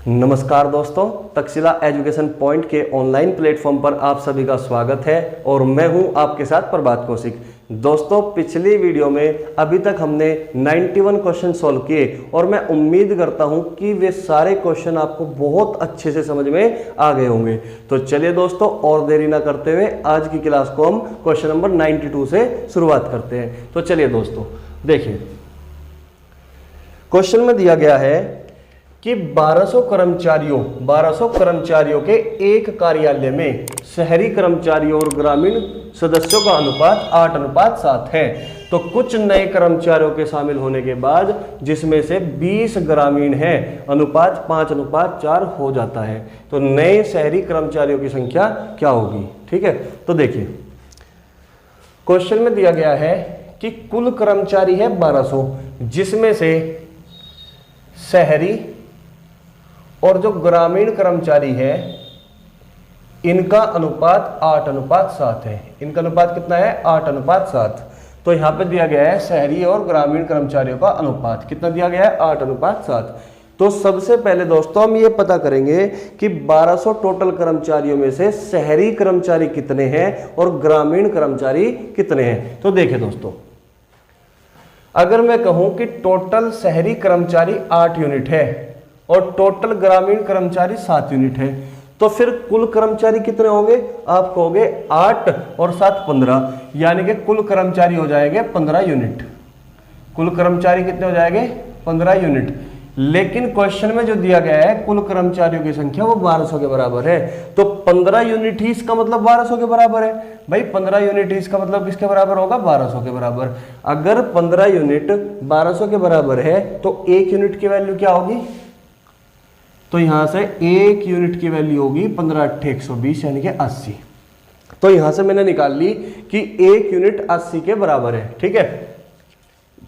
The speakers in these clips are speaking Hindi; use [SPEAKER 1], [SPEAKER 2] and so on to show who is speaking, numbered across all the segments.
[SPEAKER 1] नमस्कार दोस्तों, तक्षशिला एजुकेशन पॉइंट के ऑनलाइन प्लेटफॉर्म पर आप सभी का स्वागत है और मैं हूं आपके साथ प्रभात कौशिक। दोस्तों, पिछली वीडियो में अभी तक हमने 91 क्वेश्चन सॉल्व किए और मैं उम्मीद करता हूं कि वे सारे क्वेश्चन आपको बहुत अच्छे से समझ में आ गए होंगे। तो चलिए दोस्तों, और देरी ना करते हुए आज की क्लास को हम क्वेश्चन नंबर 92 से शुरुआत करते हैं। तो चलिए दोस्तों, देखिए क्वेश्चन में दिया गया है कि 1200 कर्मचारियों के एक कार्यालय में शहरी कर्मचारियों और ग्रामीण सदस्यों का अनुपात 8:7 है। तो कुछ नए कर्मचारियों के शामिल होने के बाद जिसमें से 20 ग्रामीण हैं, अनुपात 5:4 हो जाता है। तो नए शहरी कर्मचारियों की संख्या क्या होगी? ठीक है, तो देखिए क्वेश्चन में दिया गया है कि कुल कर्मचारी है 1200, जिसमें से शहरी और जो ग्रामीण कर्मचारी है इनका अनुपात 8:7 है। इनका अनुपात कितना है? 8:7। तो यहां पे दिया गया है शहरी और ग्रामीण कर्मचारियों का अनुपात कितना दिया गया है? 8:7। तो सबसे पहले दोस्तों हम ये पता करेंगे कि 1200 टोटल कर्मचारियों में से शहरी कर्मचारी कितने हैं और ग्रामीण कर्मचारी कितने हैं। तो देखिए दोस्तों, अगर मैं कहूं कि टोटल शहरी कर्मचारी 8 यूनिट है और टोटल ग्रामीण कर्मचारी 7 यूनिट है, तो फिर कुल कर्मचारी कितने होंगे? आप कहोगे 8 और 7 15, यानी कि कुल कर्मचारी हो जाएंगे 15 यूनिट। कुल कर्मचारी कितने हो जाएंगे? 15 यूनिट। लेकिन क्वेश्चन में जो दिया गया है कुल कर्मचारियों की संख्या वो 1200 के बराबर है। तो 15 यूनिट ही इसका मतलब 1200 के बराबर है। भाई 15 यूनिट ही इसका मतलब किसके बराबर होगा? 1200 के बराबर। अगर 15 यूनिट 1200 के बराबर है तो 1 यूनिट की वैल्यू क्या होगी? तो यहां से 1 यूनिट की वैल्यू होगी 15×8 = 120, यानी कि 80। तो यहां से मैंने निकाल ली कि 1 यूनिट 80 के बराबर है। ठीक है,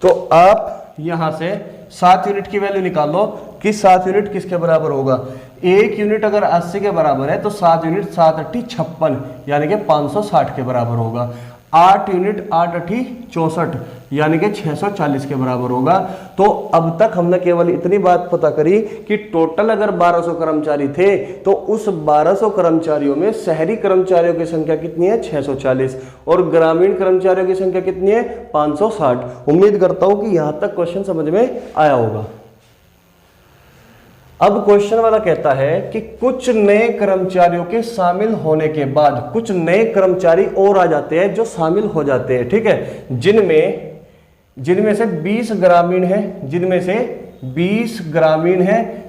[SPEAKER 1] तो आप यहां से 7 यूनिट की वैल्यू निकाल लो कि 7 यूनिट किसके बराबर होगा। 1 यूनिट अगर 80 के बराबर है तो 7 यूनिट 7×8 = 56, यानी कि 560 के बराबर होगा। 8 यूनिट 8×8 = 64, यानी कि 640 के बराबर होगा। तो अब तक हमने केवल इतनी बात पता करी कि टोटल अगर 1200 कर्मचारी थे तो उस 1200 कर्मचारियों में शहरी कर्मचारियों की संख्या कितनी है? 640, और ग्रामीण कर्मचारियों की संख्या कितनी है? 560। उम्मीद करता हूं कि यहां तक क्वेश्चन समझ में आया होगा। अब क्वेश्चन वाला कहता है कि कुछ नए कर्मचारियों के शामिल होने के बाद कुछ नए कर्मचारी और आ जाते हैं जो शामिल हो जाते हैं। ठीक है, जिनमें से 20 ग्रामीण है,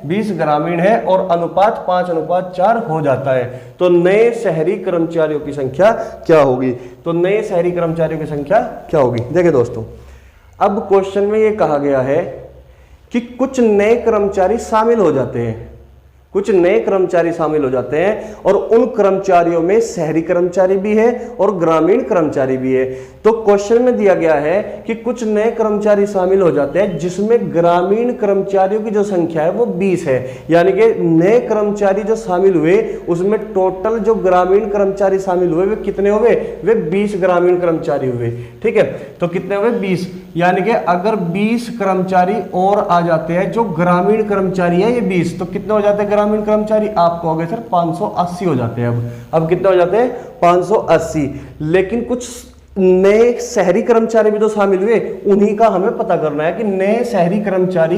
[SPEAKER 1] 20 ग्रामीण है और अनुपात 5:4 हो जाता है। तो नए शहरी कर्मचारियों की संख्या क्या होगी? तो नए शहरी कर्मचारियों की संख्या क्या होगी? देखिए दोस्तों, अब क्वेश्चन में ये कहा गया है कि कुछ नए कर्मचारी शामिल हो जाते हैं, कुछ नए कर्मचारी शामिल हो जाते हैं और उन कर्मचारियों में शहरी कर्मचारी भी है और ग्रामीण कर्मचारी भी है। तो क्वेश्चन में दिया गया है कि कुछ नए कर्मचारी शामिल हो जाते हैं जिसमें ग्रामीण कर्मचारियों की जो संख्या है वो 20 है, यानी कि नए कर्मचारी जो शामिल हुए उसमें टोटल जो ग्रामीण कर्मचारी शामिल हुए वे कितने हुए? वे 20 ग्रामीण कर्मचारी हुए। ठीक है, तो कितने हुए? 20, यानी कि अगर 20 कर्मचारी और आ जाते हैं जो ग्रामीण कर्मचारी है ये 20, तो कितने हो जाते हैं ग्रामीण कर्मचारी? आप कहोगे सर 580 हो जाते हैं। अब कितने हो जाते हैं? 580। लेकिन कुछ नए शहरी कर्मचारी भी तो शामिल हुए, उन्हीं का हमें पता करना है कि नए शहरी कर्मचारी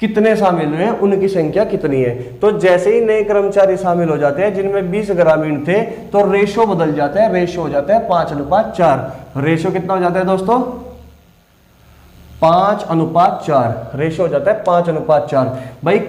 [SPEAKER 1] कितने शामिल हुए हैं, उनकी संख्या कितनी है। तो जैसे ही नए कर्मचारी शामिल हो जाते हैं जिनमें 20 ग्रामीण थे तो रेशो बदल जाता है, रेशो हो जाता है 5:4। रेशो कितना हो जाता है दोस्तों? 5:4 रेशो हो जाता है 5:4। भाई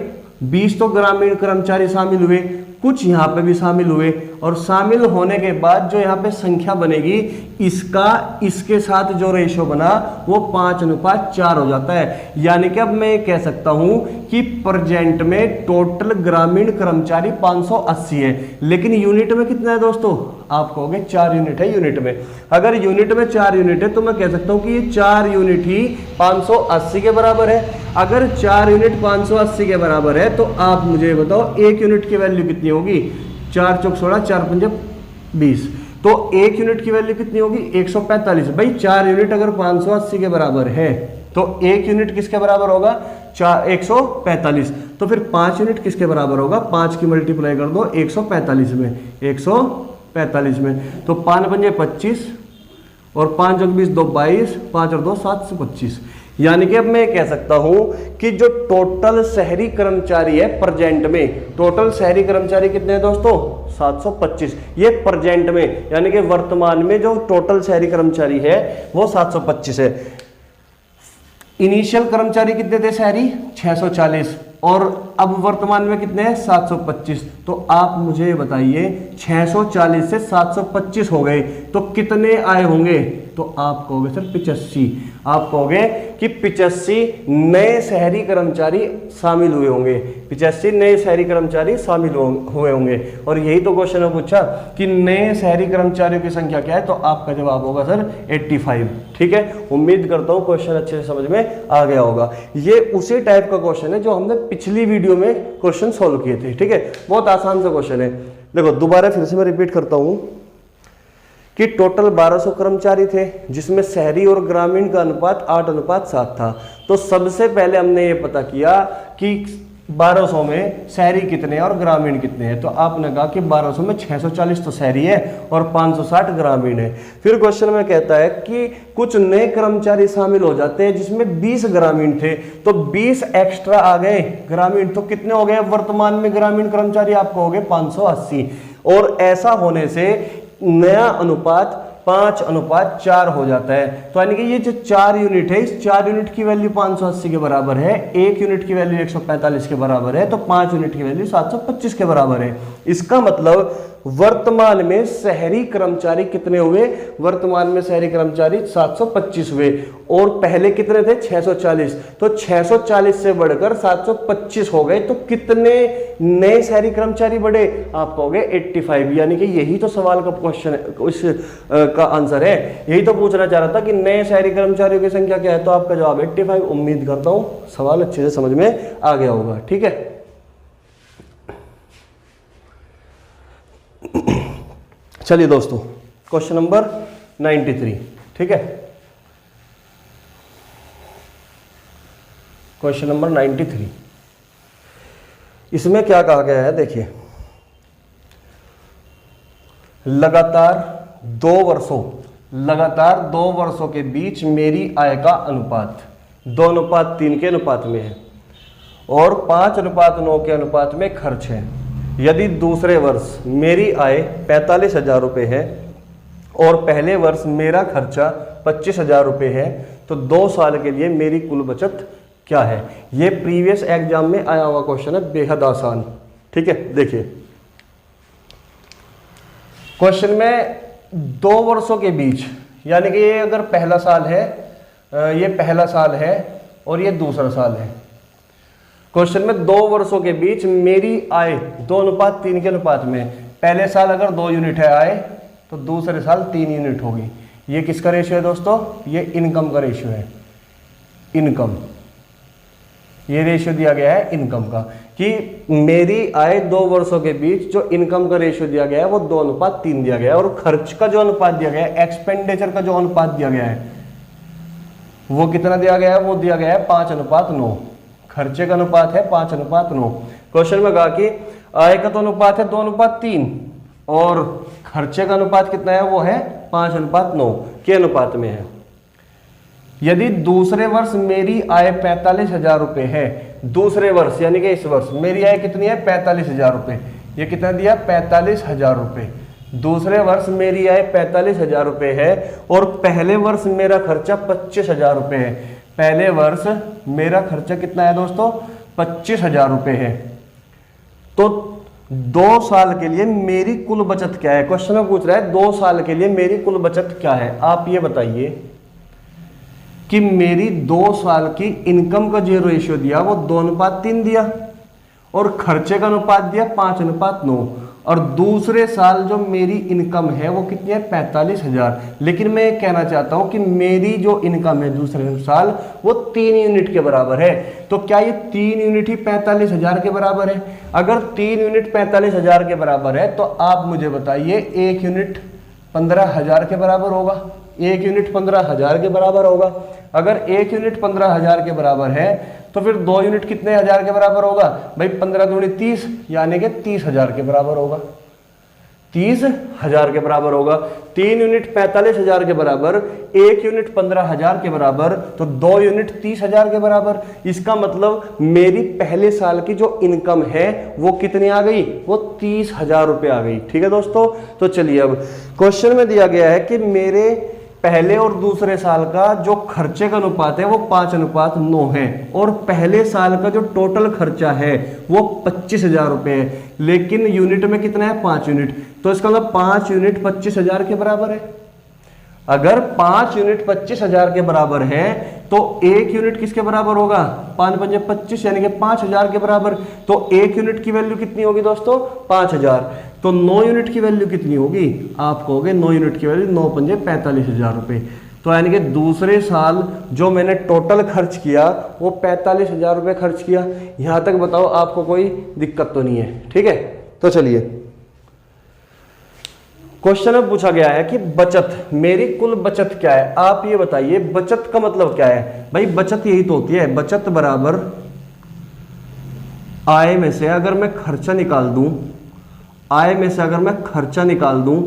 [SPEAKER 1] 20 तो ग्रामीण कर्मचारी शामिल हुए, कुछ यहाँ पे भी शामिल हुए, और शामिल होने के बाद जो यहाँ पे संख्या बनेगी इसके साथ जो रेशो बना वो 5:4 हो जाता है। यानी कि अब मैं कह सकता हूं कि प्रेजेंट में टोटल ग्रामीण कर्मचारी 580 है, लेकिन यूनिट में कितना है दोस्तों? आप कहोगे 4 यूनिट है। यूनिट में अगर यूनिट में 4 यूनिट है तो मैं कह सकता हूं कि ये 4 यूनिट ही 580 के बराबर है। अगर 4 यूनिट 580 के बराबर है तो आप मुझे बताओ 1 यूनिट की वैल्यू कितनी होगी? 4 × 16 4 × 20, तो 1 यूनिट की वैल्यू कितनी होगी? 145। भाई 4 यूनिट अगर 580 के बराबर है तो 1 यूनिट किसके बराबर होगा? 145। तो फिर 5 यूनिट किसके बराबर होगा, 5 की मल्टीप्लाई कर दो 145 में, 145 में। तो 5 पंजे 25 और 5 और 20 2 22, 5 और 2 725। यानी कि अब मैं कह सकता हूं कि जो टोटल शहरी कर्मचारी है प्रेजेंट में, टोटल शहरी कर्मचारी कितने हैं दोस्तों, 725। ये प्रेजेंट में यानी कि वर्तमान में जो टोटल शहरी कर्मचारी है वो 725 है। इनिशियल कर्मचारी कितने थे शहरी, 640, और अब वर्तमान में कितने हैं, 725। तो आप मुझे बताइए 640 से 725 हो गए तो कितने आए होंगे, तो आप कहोगे सर 85। आप कहोगे कि 85 नए शहरी कर्मचारी शामिल हुए होंगे, 85 नए शहरी कर्मचारी शामिल हुए होंगे। और यही तो क्वेश्चन में पूछा कि नए शहरी कर्मचारियों की संख्या क्या है, तो आपका जवाब होगा सर 85। ठीक है, उम्मीद करता हूं क्वेश्चन अच्छे से समझ में आ गया होगा। ये उसी टाइप का क्वेश्चन है जो हमने पिछली वीडियो में क्वेश्चन सॉल्व किए थे। ठीक है, बहुत आसान सा क्वेश्चन है। देखो दोबारा फिर से मैं रिपीट करता हूं कि टोटल 1200 कर्मचारी थे जिसमें शहरी और ग्रामीण का अनुपात 8:7 था। तो सबसे पहले हमने ये पता किया कि 1200 में शहरी कितने हैं और ग्रामीण कितने हैं। तो आपने कहा कि 1200 में 640 तो शहरी है और 560 ग्रामीण है। फिर क्वेश्चन में कहता है कि कुछ नए कर्मचारी शामिल हो जाते हैं जिसमें 20 ग्रामीण थे, तो 20 एक्स्ट्रा आ गए ग्रामीण, तो कितने हो गए वर्तमान में ग्रामीण कर्मचारी, आप कहोगे 580। और ऐसा होने से नया अनुपात 5:4 हो जाता है। तो यानी कि ये जो 4 यूनिट है, इस 4 यूनिट की वैल्यू 580 के बराबर है, 1 यूनिट की वैल्यू 145 के बराबर है, तो 5 यूनिट की वैल्यू 725 के बराबर है। इसका मतलब वर्तमान में शहरी कर्मचारी कितने हुए, वर्तमान में शहरी कर्मचारी 725 हुए और पहले कितने थे 640। तो 640 से बढ़कर 725 हो गए, तो कितने नए शहरी कर्मचारी बढ़े, आप कहोगे 85। यानी कि यही तो सवाल का क्वेश्चन है, इस का आंसर है। यही तो पूछना चाह रहा था कि नए शहरी कर्मचारियों की संख्या क्या है, तो आपका जवाब 85। उम्मीद करता हूं सवाल अच्छे से समझ में आ गया होगा। ठीक है, चलिए दोस्तों क्वेश्चन नंबर 93। ठीक है, क्वेश्चन नंबर 93, इसमें क्या कहा गया है, देखिए लगातार 2 वर्षों के बीच मेरी आय का अनुपात 2:3 के अनुपात में है और 5:9 के अनुपात में खर्च है। यदि दूसरे वर्ष मेरी आय 45,000 रुपये है और पहले वर्ष मेरा खर्चा 25,000 रुपये है, तो 2 साल के लिए मेरी कुल बचत क्या है। ये प्रीवियस एग्जाम में आया हुआ क्वेश्चन है, बेहद आसान। ठीक है, देखिए क्वेश्चन में 2 वर्षों के बीच, यानी कि ये अगर पहला साल है, ये पहला साल है और ये दूसरा साल है। क्वेश्चन में 2 वर्षों के बीच मेरी आय 2:3 के अनुपात में, पहले साल अगर 2 यूनिट है आय, तो दूसरे साल 3 यूनिट होगी। ये किसका रेशियो है दोस्तों, ये इनकम का रेशियो है। इनकम, ये रेशियो दिया गया है इनकम का, कि मेरी आय 2 वर्षों के बीच जो इनकम का रेशियो दिया गया है वो 2:3 दिया गया है। और खर्च का जो अनुपात दिया गया है, एक्सपेंडिचर का जो अनुपात दिया गया है, वो कितना दिया गया है, वो दिया गया है 5:9। खर्चे का अनुपात है 5:9। क्वेश्चन में कहा कि आय का तो अनुपात है 2:3 और खर्चे का अनुपात कितना है, वो है 5:9 के अनुपात में है। यदि दूसरे वर्ष मेरी आय 45,000 रुपये है, दूसरे वर्ष यानी कि इस वर्ष मेरी आय कितनी है 45,000 रुपये, ये कितना दिया 45,000 रुपये। दूसरे वर्ष मेरी आय 45,000 रुपये है और पहले वर्ष मेरा खर्चा 25,000 रुपये है। पहले वर्ष मेरा खर्चा कितना है दोस्तों, 25,000 रुपये है। तो 2 साल के लिए मेरी कुल बचत क्या है, क्वेश्चन में पूछ रहा है 2 साल के लिए मेरी कुल बचत क्या है। आप ये बताइए कि मेरी 2 साल की इनकम का जो रेशियो दिया वो 2:3 दिया और खर्चे का अनुपात दिया 5:9 और दूसरे साल जो मेरी इनकम है वो कितनी है 45,000। लेकिन मैं ये कहना चाहता हूं कि मेरी जो इनकम है दूसरे साल वो 3 यूनिट के बराबर है। तो क्या ये 3 यूनिट ही 45,000 के बराबर है? अगर 3 यूनिट 45,000 के बराबर है तो आप मुझे बताइए 1 यूनिट 15,000 के बराबर होगा। 1 यूनिट 15,000 के बराबर होगा। अगर 1 यूनिट 15,000 के बराबर है तो फिर 2 यूनिट कितने हजार के बराबर होगा भाई? 15 दूनी 30, यानी कि 30,000 के बराबर होगा। 30,000 के बराबर होगा। 3 यूनिट 45,000 के बराबर, 1 यूनिट 15,000 के बराबर, तो 2 यूनिट 30,000 के बराबर। इसका मतलब मेरी पहले साल की जो इनकम है वो कितनी आ गई? वो 30,000 रुपये आ गई। ठीक है दोस्तों, तो चलिए अब क्वेश्चन में दिया गया है कि मेरे पहले और दूसरे साल का जो खर्चे का अनुपात है वो 5:9 है, और पहले साल का जो टोटल खर्चा है वो 25,000 रुपये है, लेकिन यूनिट में कितना है? 5 यूनिट। तो इसका मतलब 5 यूनिट 25,000 के बराबर है। अगर 5 यूनिट 25,000 के बराबर है तो 1 यूनिट किसके बराबर होगा? 5 पंजे 25, यानी कि 5,000 के बराबर। तो 1 यूनिट की वैल्यू कितनी होगी दोस्तों? 5,000। तो 9 यूनिट की वैल्यू कितनी होगी? आप कहोगे 9 यूनिट की वैल्यू 9 पंजे 45,000 रुपये। तो यानी कि दूसरे साल जो मैंने टोटल खर्च किया वो 45,000 रुपये खर्च किया। यहां तक बताओ आपको कोई दिक्कत तो नहीं है? ठीक है, तो चलिए क्वेश्चन में पूछा गया है कि बचत, मेरी कुल बचत क्या है? आप ये बताइए बचत का मतलब क्या है? भाई बचत यही तो होती है, बचत बराबर आय में से अगर मैं खर्चा निकाल दूं, आय में से अगर मैं खर्चा निकाल दूं,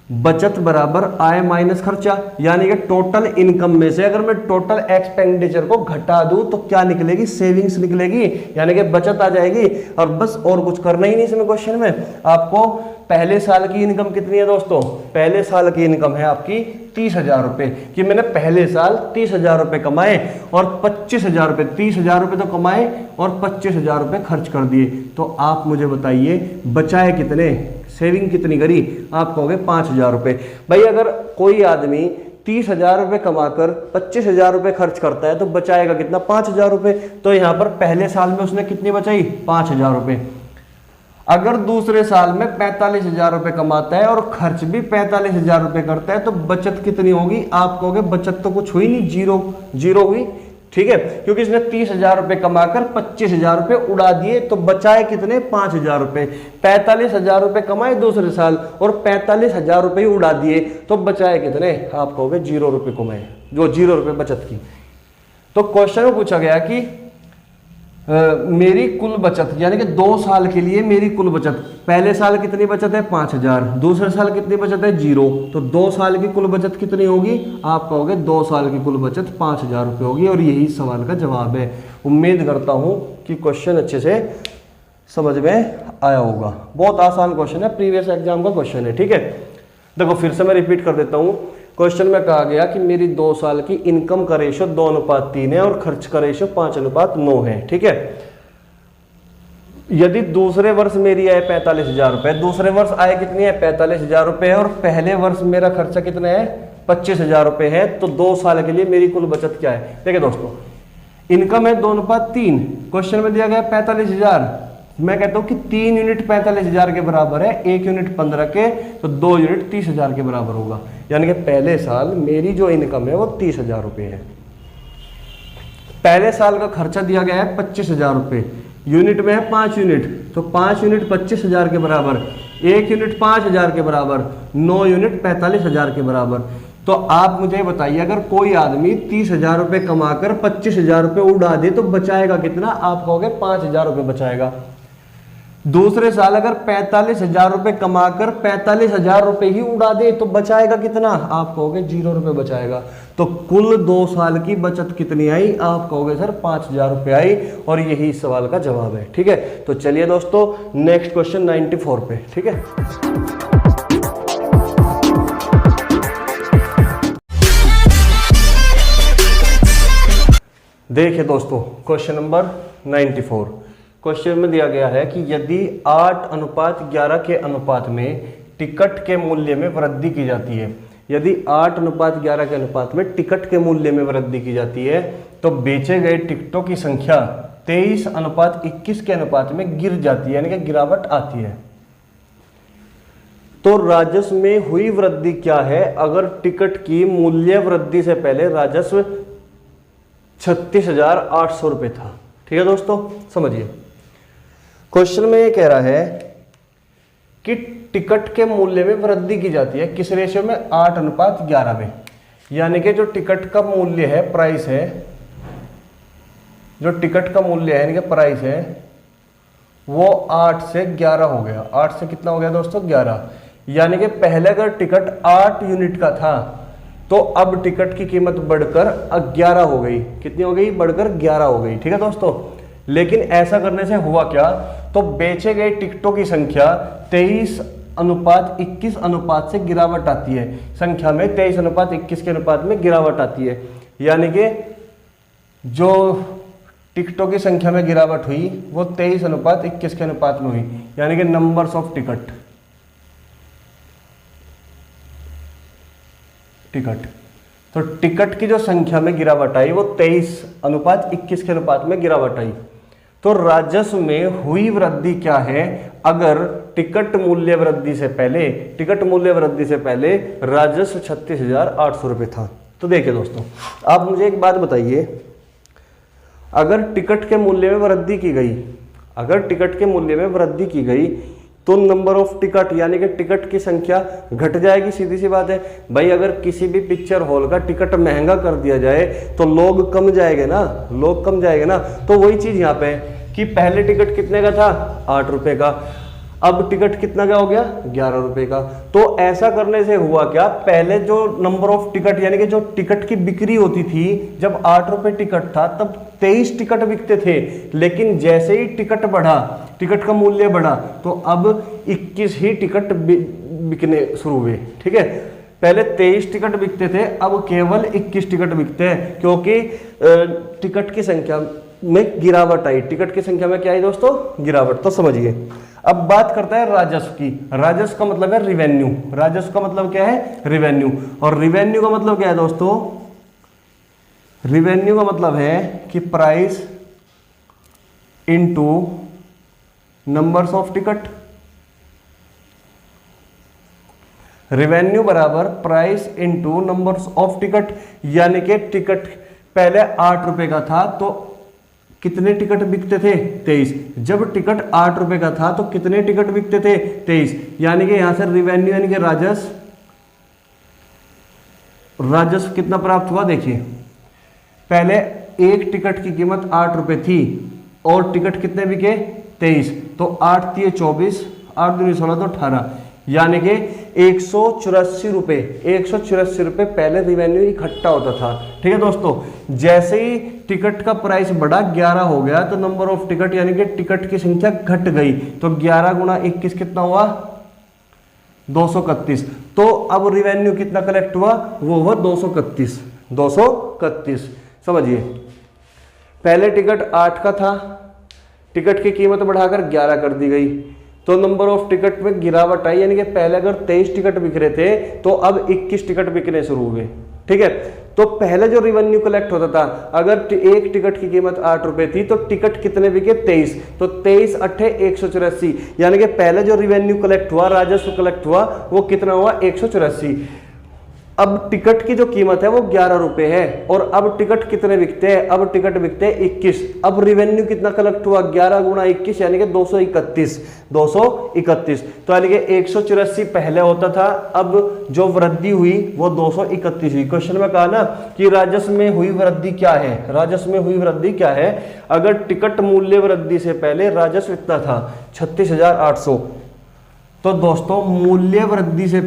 [SPEAKER 1] बचत बराबर आय माइनस खर्चा, यानी कि टोटल इनकम में से अगर मैं टोटल एक्सपेंडिचर को घटा दूं तो क्या निकलेगी? सेविंग्स निकलेगी, यानी कि बचत आ जाएगी। और बस और कुछ करना ही नहीं इसमें क्वेश्चन में। आपको पहले साल की इनकम कितनी है दोस्तों? पहले साल की इनकम है आपकी 30,000 रुपये, कि मैंने पहले साल 30,000 रुपये कमाए और 25,000 रुपये, 30,000 रुपये तो कमाए और 25,000 रुपये खर्च कर दिए। तो आप मुझे बताइए बचाए कितने, सेविंग कितनी करी? आप कहोगे 5,000 रुपये। भाई अगर कोई आदमी 30,000 रुपये कमाकर 25,000 रुपये खर्च करता है तो बचाएगा कितना? 5,000 रुपये। तो यहाँ पर पहले साल में उसने कितनी बचाई? 5,000 रुपये। अगर दूसरे साल में 45,000 रुपये कमाता है और खर्च भी 45,000 रुपये करता है तो बचत कितनी होगी? आप कहोगे बचत तो कुछ हुई नहीं, जीरो हुई। ठीक है, क्योंकि इसने 30,000 रुपये कमाकर 25,000 रुपये उड़ा दिए, तो बचाए कितने? 5,000 रुपये। 45,000 रुपये कमाए दूसरे साल और 45,000 रुपये उड़ा दिए, तो बचाए कितने? आप कहोगे 0 रुपये कमाए, जो 0 रुपये बचत की। तो क्वेश्चन में पूछा गया कि मेरी कुल बचत, यानी कि 2 साल के लिए मेरी कुल बचत, पहले साल कितनी बचत है? 5,000, दूसरे साल कितनी बचत है? 0। तो 2 साल की कुल बचत कितनी होगी? आप कहोगे 2 साल की कुल बचत 5,000 रुपये होगी, और यही सवाल का जवाब है। उम्मीद करता हूं कि क्वेश्चन अच्छे से समझ में आया होगा। बहुत आसान क्वेश्चन है, प्रीवियस एग्जाम का क्वेश्चन है। ठीक है, देखो फिर से मैं रिपीट कर देता हूँ। क्वेश्चन में कहा गया कि मेरी 2 साल की इनकम का रेशो 2:3 है और खर्च का रेशो 5:9 है। ठीक है, यदि दूसरे वर्ष मेरी आय 45,000 रुपए, दूसरे वर्ष आय कितनी है? 45,000 रुपए है, और पहले वर्ष मेरा खर्चा कितना है? 25,000 रुपए है। तो 2 साल के लिए मेरी कुल बचत क्या है? देखिए दोस्तों, इनकम है 2:3, क्वेश्चन में दिया गया 45,000। मैं कहता हूं कि 3 यूनिट 45,000 के बराबर है, 1 यूनिट 15 के, तो 2 यूनिट 30,000 के बराबर होगा। यानी कि पहले साल मेरी जो इनकम है वो 30,000 रुपये है। पहले साल का खर्चा दिया गया है 25,000 रुपये, यूनिट में है 5 यूनिट, तो 5 यूनिट 25,000 के बराबर, 1 यूनिट 5,000 के बराबर, 9 यूनिट 45,000 के बराबर। तो आप मुझे बताइए अगर कोई आदमी 30,000 रुपये कमाकर 25,000 रुपये उड़ा दे तो बचाएगा कितना? आप कहोगे 5,000 रुपये बचाएगा। दूसरे साल अगर 45,000 रुपये कमाकर 45,000 रुपये ही उड़ा दे तो बचाएगा कितना? आप कहोगे 0 रुपये बचाएगा। तो कुल 2 साल की बचत कितनी आई? आप कहोगे सर 5,000 रुपये आई, और यही सवाल का जवाब है। ठीक है, तो चलिए दोस्तों नेक्स्ट क्वेश्चन 94 पे। ठीक है, देखिए दोस्तों क्वेश्चन नंबर 94। क्वेश्चन में दिया गया है कि यदि 8:11 के अनुपात में टिकट के मूल्य में वृद्धि की जाती है, यदि 8:11 के अनुपात में टिकट के मूल्य में वृद्धि की जाती है तो बेचे गए टिकटों की संख्या 23:21 के अनुपात में गिर जाती है, यानी कि गिरावट आती है, तो राजस्व में हुई वृद्धि क्या है? अगर टिकट की मूल्य वृद्धि से पहले राजस्व 36,800 रुपये था। ठीक है दोस्तों, समझिए क्वेश्चन में ये कह रहा है कि टिकट के मूल्य में वृद्धि की जाती है, किस रेशियो में? 8:11 में। यानी कि जो टिकट का मूल्य है, प्राइस है, जो टिकट का मूल्य है यानी कि प्राइस है वो 8 से 11 हो गया। 8 से कितना हो गया दोस्तों? 11। यानी कि पहले अगर टिकट 8 यूनिट का था तो अब टिकट की कीमत बढ़कर 11 हो गई। कितनी हो गई? बढ़कर 11 हो गई। ठीक है दोस्तों, लेकिन ऐसा करने से हुआ क्या? तो बेचे गए टिकटों की संख्या 23:21 अनुपात से गिरावट आती है। संख्या में 23:21 के अनुपात में गिरावट आती है। यानी कि जो टिकटों की संख्या में गिरावट हुई वो 23:21 के अनुपात में हुई। यानी कि नंबर्स ऑफ टिकट तो टिकट की जो संख्या में गिरावट आई वो 23:21 के अनुपात में गिरावट आई। तो राजस्व में हुई वृद्धि क्या है? अगर टिकट मूल्य वृद्धि से पहले राजस्व 36,800 रुपये था। तो देखिए दोस्तों, आप मुझे एक बात बताइए, अगर टिकट के मूल्य में वृद्धि की गई तो नंबर ऑफ टिकट यानी कि टिकट की संख्या घट जाएगी। सीधी सी बात है भाई, अगर किसी भी पिक्चर हॉल का टिकट महंगा कर दिया जाए तो लोग कम जाएंगे ना। तो वही चीज यहाँ पे है कि पहले टिकट कितने का था? 8 रुपए का, अब टिकट कितना का हो गया? 11 रुपए का। तो ऐसा करने से हुआ क्या? पहले जो नंबर ऑफ टिकट यानी कि जो टिकट की बिक्री होती थी, जब 8 रुपए टिकट था तब 23 टिकट बिकते थे। लेकिन जैसे ही टिकट का मूल्य बढ़ा तो अब 21 ही टिकट बिकने शुरू हुए। ठीक है, पहले 23 टिकट बिकते थे, अब केवल 21 टिकट बिकते हैं, क्योंकि टिकट की संख्या में गिरावट आई। टिकट की संख्या में क्या आई दोस्तों? गिरावट। तो समझिए, अब बात करता है राजस्व की। राजस्व का मतलब है रिवेन्यू। राजस्व का मतलब क्या है? रिवेन्यू। और रिवेन्यू का मतलब क्या है दोस्तों? रिवेन्यू का मतलब है कि price into numbers of ticket. Revenue बराबर price into numbers of ticket. यानी कि टिकट पहले 8 रुपए का था तो कितने टिकट बिकते थे? 23। जब टिकट 8 रुपए का था तो कितने टिकट बिकते थे? 23। यानी कि यहां से रिवेन्यू यानी कि राजस्व कितना प्राप्त हुआ? देखिए, पहले एक टिकट की कीमत 8 रुपए थी और टिकट कितने बिके? 23। तो 8 × 24, 8 × 16 तो 18। यानी कि 184 रुपए पहले रिवेन्यू इकट्ठा होता था। ठीक है दोस्तों, जैसे ही टिकट का प्राइस बढ़ा 11 हो गया तो नंबर ऑफ टिकट यानी कि टिकट की संख्या घट गई। तो 11 × 21 कितना हुआ? 231। तो अब रिवेन्यू कितना कलेक्ट हुआ? वो हुआ 231। समझिए, पहले टिकट 8 का था, टिकट की कीमत बढ़ाकर 11 कर दी गई तो नंबर ऑफ टिकट में गिरावट आई। यानी कि पहले अगर 23 टिकट बिक रहे थे तो अब 21 टिकट बिकने शुरू हुए। ठीक है, तो पहले जो रिवेन्यू कलेक्ट होता था, अगर एक टिकट की कीमत 8 रुपए थी तो टिकट कितने बिके? 23। तो 23 8 184। यानी कि पहले जो रिवेन्यू कलेक्ट हुआ, राजस्व कलेक्ट हुआ, वो कितना हुआ? 184। अब टिकट की जो कीमत है वो 11 रुपए है और अब टिकट कितने बिकते हैं? अब टिकट बिकते हैं 21। अब रिवेन्यू कितना कलेक्ट हुआ? 11 × 21 यानी कि 231। तो यानी कि 184 पहले होता था, अब जो वृद्धि हुई वो 231 हुई। क्वेश्चन में कहा ना कि राजस्व में हुई वृद्धि क्या है? अगर टिकट मूल्य वृद्धि से पहले राजस्व इतना था 36,800, तो दोस्तों मूल्य वृद्धि से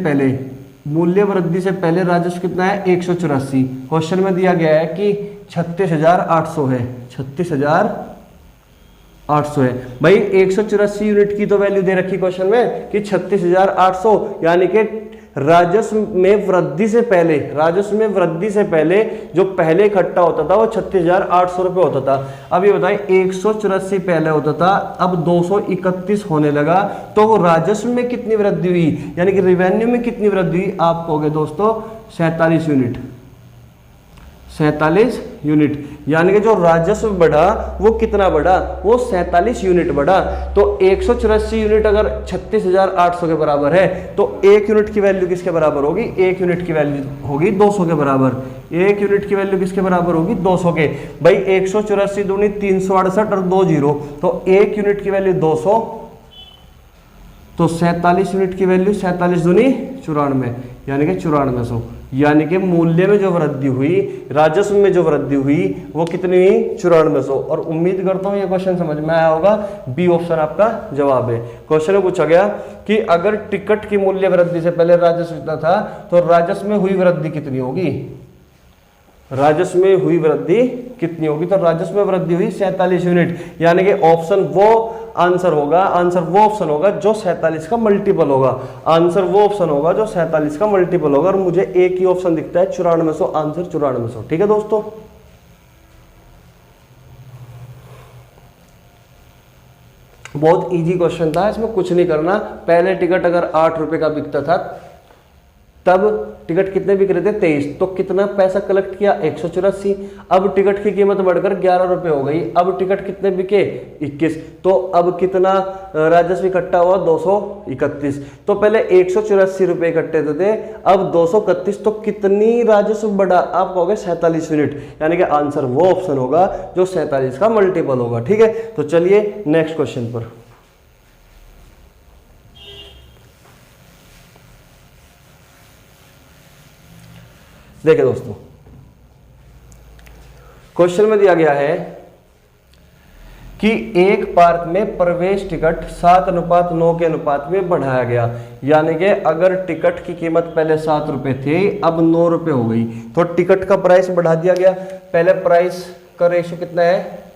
[SPEAKER 1] पहले राजस्व कितना है? 184। क्वेश्चन में दिया गया है कि 36,800 है। 36,800 है भाई। 184 यूनिट की तो वैल्यू दे रखी क्वेश्चन में कि 36,800, यानी कि राजस्व में वृद्धि से पहले जो पहले इकट्ठा होता था वो 36,800 रुपये होता था। अब ये बताएं, 184 पहले होता था, अब 231 होने लगा, तो राजस्व में कितनी वृद्धि हुई? यानी कि रिवेन्यू में कितनी वृद्धि हुई? आप कहोगे दोस्तों 47 यूनिट। 47 यूनिट। यानी कि जो राजस्व बढ़ा वो कितना बढ़ा? वो 47 यूनिट बढ़ा। तो 184 यूनिट अगर 36,800 के बराबर है तो 1 यूनिट की वैल्यू किसके बराबर होगी? 1 यूनिट की वैल्यू होगी 200 के बराबर। 1 यूनिट की वैल्यू किसके बराबर होगी? 200 के। भाई 184 दूनी 368 और 2 जीरो, तो 1 यूनिट की वैल्यू 200, तो 47 यूनिट की वैल्यू 47 दूनी 94, यानी कि 9400, यानी कि मूल्य में जो वृद्धि हुई, राजस्व में जो वृद्धि हुई वो कितनी हुई? 9400। और उम्मीद करता हूं ये क्वेश्चन समझ में आया होगा। बी ऑप्शन आपका जवाब है। क्वेश्चन में पूछा गया कि अगर टिकट की मूल्य वृद्धि से पहले राजस्व इतना था तो राजस्व में हुई वृद्धि कितनी होगी? राजस्व में हुई वृद्धि कितनी होगी? तो राजस्व में वृद्धि हुई 47 यूनिट, यानी कि ऑप्शन वो आंसर होगा, आंसर वो ऑप्शन होगा जो 47 का मल्टीपल होगा। आंसर वो ऑप्शन होगा जो 47 का मल्टीपल होगा। और मुझे एक ही ऑप्शन दिखता है 9400, आंसर 9400। ठीक है दोस्तों, बहुत इजी क्वेश्चन था, इसमें कुछ नहीं करना। पहले टिकट अगर 8 रुपए का बिकता था तब टिकट कितने बिक रहे थे? 23, तो कितना पैसा कलेक्ट किया? 184। अब टिकट की कीमत बढ़कर 11 रुपए हो गई। अब टिकट कितने बिके? 21। तो अब कितना राजस्व इकट्ठा हुआ? 231। तो पहले 184 रुपए इकट्ठे थे, अब 231, तो कितनी राजस्व बढ़ा? आप कहोगे 47 यूनिट, यानी कि आंसर वो ऑप्शन होगा जो 47 का मल्टीपल होगा। ठीक है, तो चलिए नेक्स्ट क्वेश्चन पर। देखिए दोस्तों, क्वेश्चन में दिया गया है कि एक पार्क में प्रवेश टिकट 7:9 के अनुपात में बढ़ाया गया, यानी कि अगर टिकट की कीमत पहले 7 रुपए थी अब 9 रुपए हो गई, तो टिकट का प्राइस बढ़ा दिया गया। पहले प्राइस का रेशियो कितना है?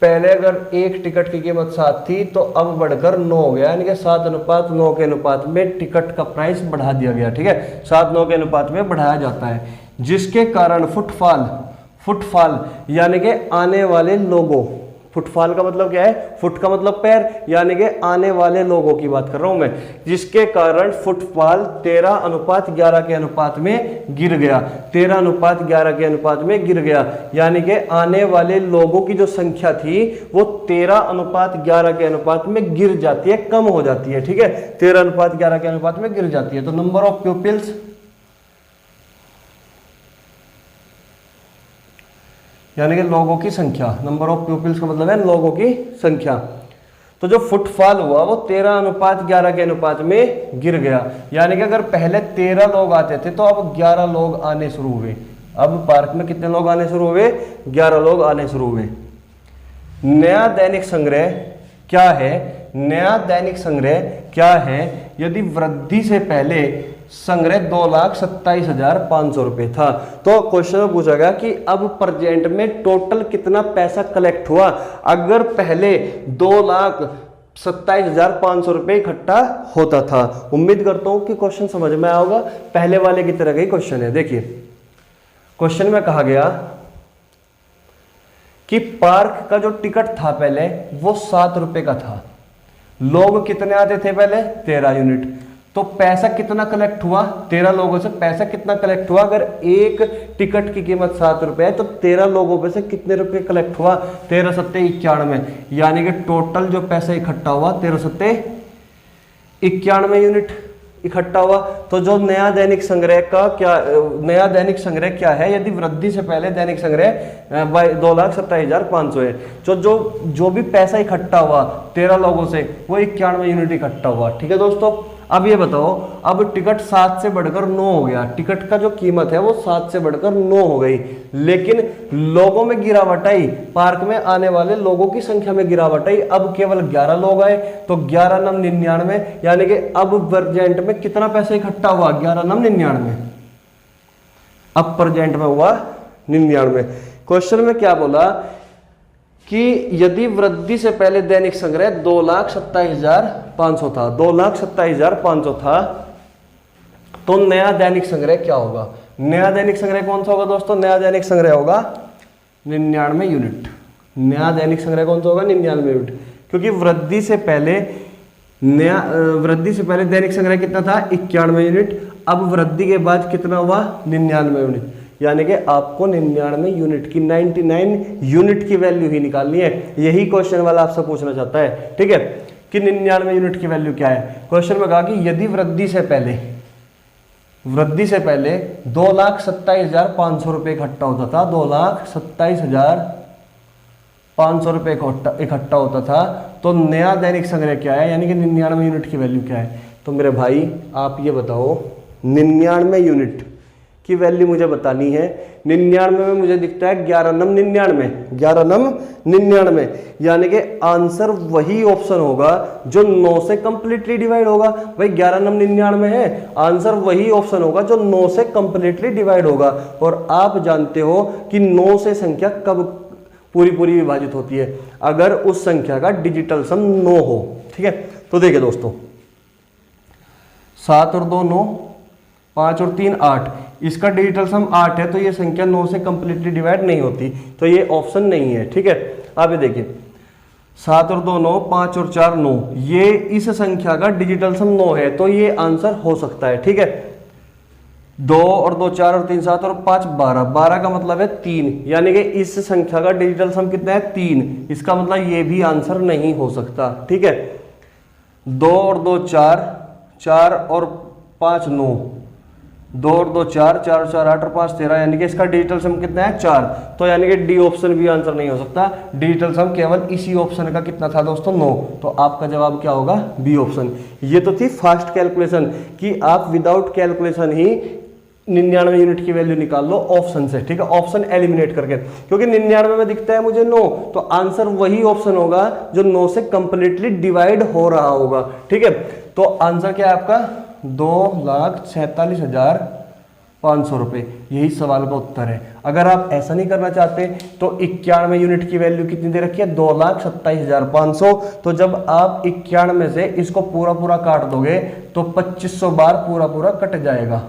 [SPEAKER 1] पहले अगर एक टिकट की कीमत 7 थी तो अब बढ़कर 9 हो गया, यानी कि 7:9 के अनुपात में टिकट का प्राइस बढ़ा दिया गया। ठीक है, 7:9 के अनुपात में बढ़ाया जाता है, जिसके कारण फुटफॉल यानी कि आने वाले लोगों, फुटफॉल का मतलब क्या है? फुट का मतलब पैर, यानी कि आने वाले लोगों की बात कर रहा हूं मैं, जिसके कारण फुटफॉल 13:11 के अनुपात में गिर गया। 13:11 के अनुपात में गिर गया, यानी कि आने वाले लोगों की जो संख्या थी वो 13:11 के अनुपात में गिर जाती है, कम हो जाती है। ठीक है, 13:11 के अनुपात में गिर जाती है। तो नंबर ऑफ प्यूपिल्स, यानी कि लोगों की संख्या, नंबर ऑफ प्यूपिल्स का मतलब है लोगों की संख्या। तो जो फुटफॉल हुआ वो 13:11 के अनुपात में गिर गया, यानी कि अगर पहले 13 लोग आते थे तो अब 11 लोग आने शुरू हुए। अब पार्क में कितने लोग आने शुरू हुए? 11 लोग आने शुरू हुए। नया दैनिक संग्रह क्या है? नया दैनिक संग्रह क्या है यदि वृद्धि से पहले संग्रह 2,27,500 रुपए था? तो क्वेश्चन में पूछा गया कि अब प्रेजेंट में टोटल कितना पैसा कलेक्ट हुआ अगर पहले 2,27,500 रुपए इकट्ठा होता था। उम्मीद करता हूं कि क्वेश्चन समझ में आया होगा। पहले वाले की तरह का ही क्वेश्चन है। देखिए, क्वेश्चन में कहा गया कि पार्क का जो टिकट था पहले वो 7 रुपए का था। लोग कितने आते थे पहले? 13 यूनिट। तो पैसा कितना कलेक्ट हुआ? 13 लोगों से पैसा कितना कलेक्ट हुआ? अगर एक टिकट की कीमत 7 रुपए है तो 13 लोगों पे से कितने रुपए कलेक्ट हुआ? 13 सत्ते 91, यानी कि टोटल जो पैसा इकट्ठा हुआ 13 सत्ते 91 यूनिट इकट्ठा हुआ। तो जो नया दैनिक संग्रह का क्या, नया दैनिक संग्रह क्या है यदि वृद्धि से पहले दैनिक संग्रह 2,27,500 है। जो भी पैसा इकट्ठा हुआ 13 लोगों से वो 91 यूनिट इकट्ठा हुआ। ठीक है दोस्तों, अब ये बताओ, अब टिकट 7 से बढ़कर 9 हो गया। टिकट का जो कीमत है वो 7 से बढ़कर 9 हो गई, लेकिन लोगों में गिरावट आई, पार्क में आने वाले लोगों की संख्या में गिरावट आई। अब केवल 11 लोग आए, तो 11 9 99, यानी कि अब प्रेजेंट में कितना पैसा इकट्ठा हुआ? 11 9 99। अब प्रेजेंट में हुआ 99। क्वेश्चन में क्या बोला कि यदि वृद्धि से पहले दैनिक संग्रह 2,27,500 था, 2,27,500 था, तो नया दैनिक संग्रह क्या होगा? नया दैनिक संग्रह कौन सा होगा दोस्तों? नया दैनिक संग्रह होगा 99 यूनिट। नया दैनिक संग्रह कौन सा होगा? 99 यूनिट, क्योंकि वृद्धि से पहले दैनिक संग्रह कितना था? 91 यूनिट। अब वृद्धि के बाद कितना हुआ? 99 यूनिट, यानी कि आपको 99 यूनिट की 99 यूनिट की वैल्यू ही निकालनी है। यही क्वेश्चन वाला आपसे पूछना चाहता है। ठीक है, कि 99 यूनिट की वैल्यू क्या है। क्वेश्चन में कहा कि यदि वृद्धि से पहले 2,27,500 रुपए इकट्ठा होता था, 2,27,500 500 रुपये इकट्ठा होता था, तो नया दैनिक संग्रह क्या है, यानी कि 99 यूनिट की वैल्यू क्या है। तो मेरे भाई आप ये बताओ, 99 यूनिट की वैल्यू मुझे बतानी है। 99 में मुझे दिखता है 11 नम 99, 11 नम 99, यानी कि आंसर वही ऑप्शन होगा जो 9 से कंप्लीटली डिवाइड होगा। भाई 11 नम 99 है, आंसर वही ऑप्शन होगा जो 9 से कंप्लीटली डिवाइड होगा। और आप जानते हो कि 9 से संख्या कब पूरी पूरी विभाजित होती है, अगर उस संख्या का डिजिटल सम 9 हो। ठीक है, तो देखिए दोस्तों, 7 और 2 9, 5 और 3 8, इसका डिजिटल सम 8 है, तो ये संख्या 9 से कंप्लीटली डिवाइड नहीं होती, तो ये ऑप्शन नहीं है। ठीक है, आप ये देखिए 7 और 2 9, 5 और 4 9, ये इस संख्या का डिजिटल सम 9 है, तो ये आंसर हो सकता है। ठीक है, 2 और 2 4 और 3 7 और 5 12, 12 का मतलब है 3, यानी कि इस संख्या का डिजिटल सम कितना है 3, इसका मतलब ये भी आंसर नहीं हो सकता। ठीक है, 2 और 2 4, 4 और 5 9, 2 और 2 4, 4 और 4 8 और 5 13, यानी कि इसका डिजिटल सम कितना है 4, तो यानी कि डी ऑप्शन भी आंसर नहीं हो सकता। डिजिटल सम केवल इसी ऑप्शन का कितना था दोस्तों 9, तो आपका जवाब क्या होगा बी ऑप्शन। ये तो थी फास्ट कैलकुलेशन कि आप विदाउट कैलकुलेशन ही 99 यूनिट की वैल्यू निकाल लो ऑप्शन से। ठीक है, ऑप्शन एलिमिनेट करके, क्योंकि 99 में दिखता है मुझे 9, तो आंसर वही ऑप्शन होगा जो 9 से कंप्लीटली डिवाइड हो रहा होगा। ठीक है, तो आंसर क्या है आपका 2,47,500 रुपये, यही सवाल का उत्तर है। अगर आप ऐसा नहीं करना चाहते तो 91 यूनिट की वैल्यू कितनी दे रखी है 2,27,500, तो जब आप 91 से इसको पूरा पूरा काट दोगे तो 2500 बार पूरा पूरा कट जाएगा,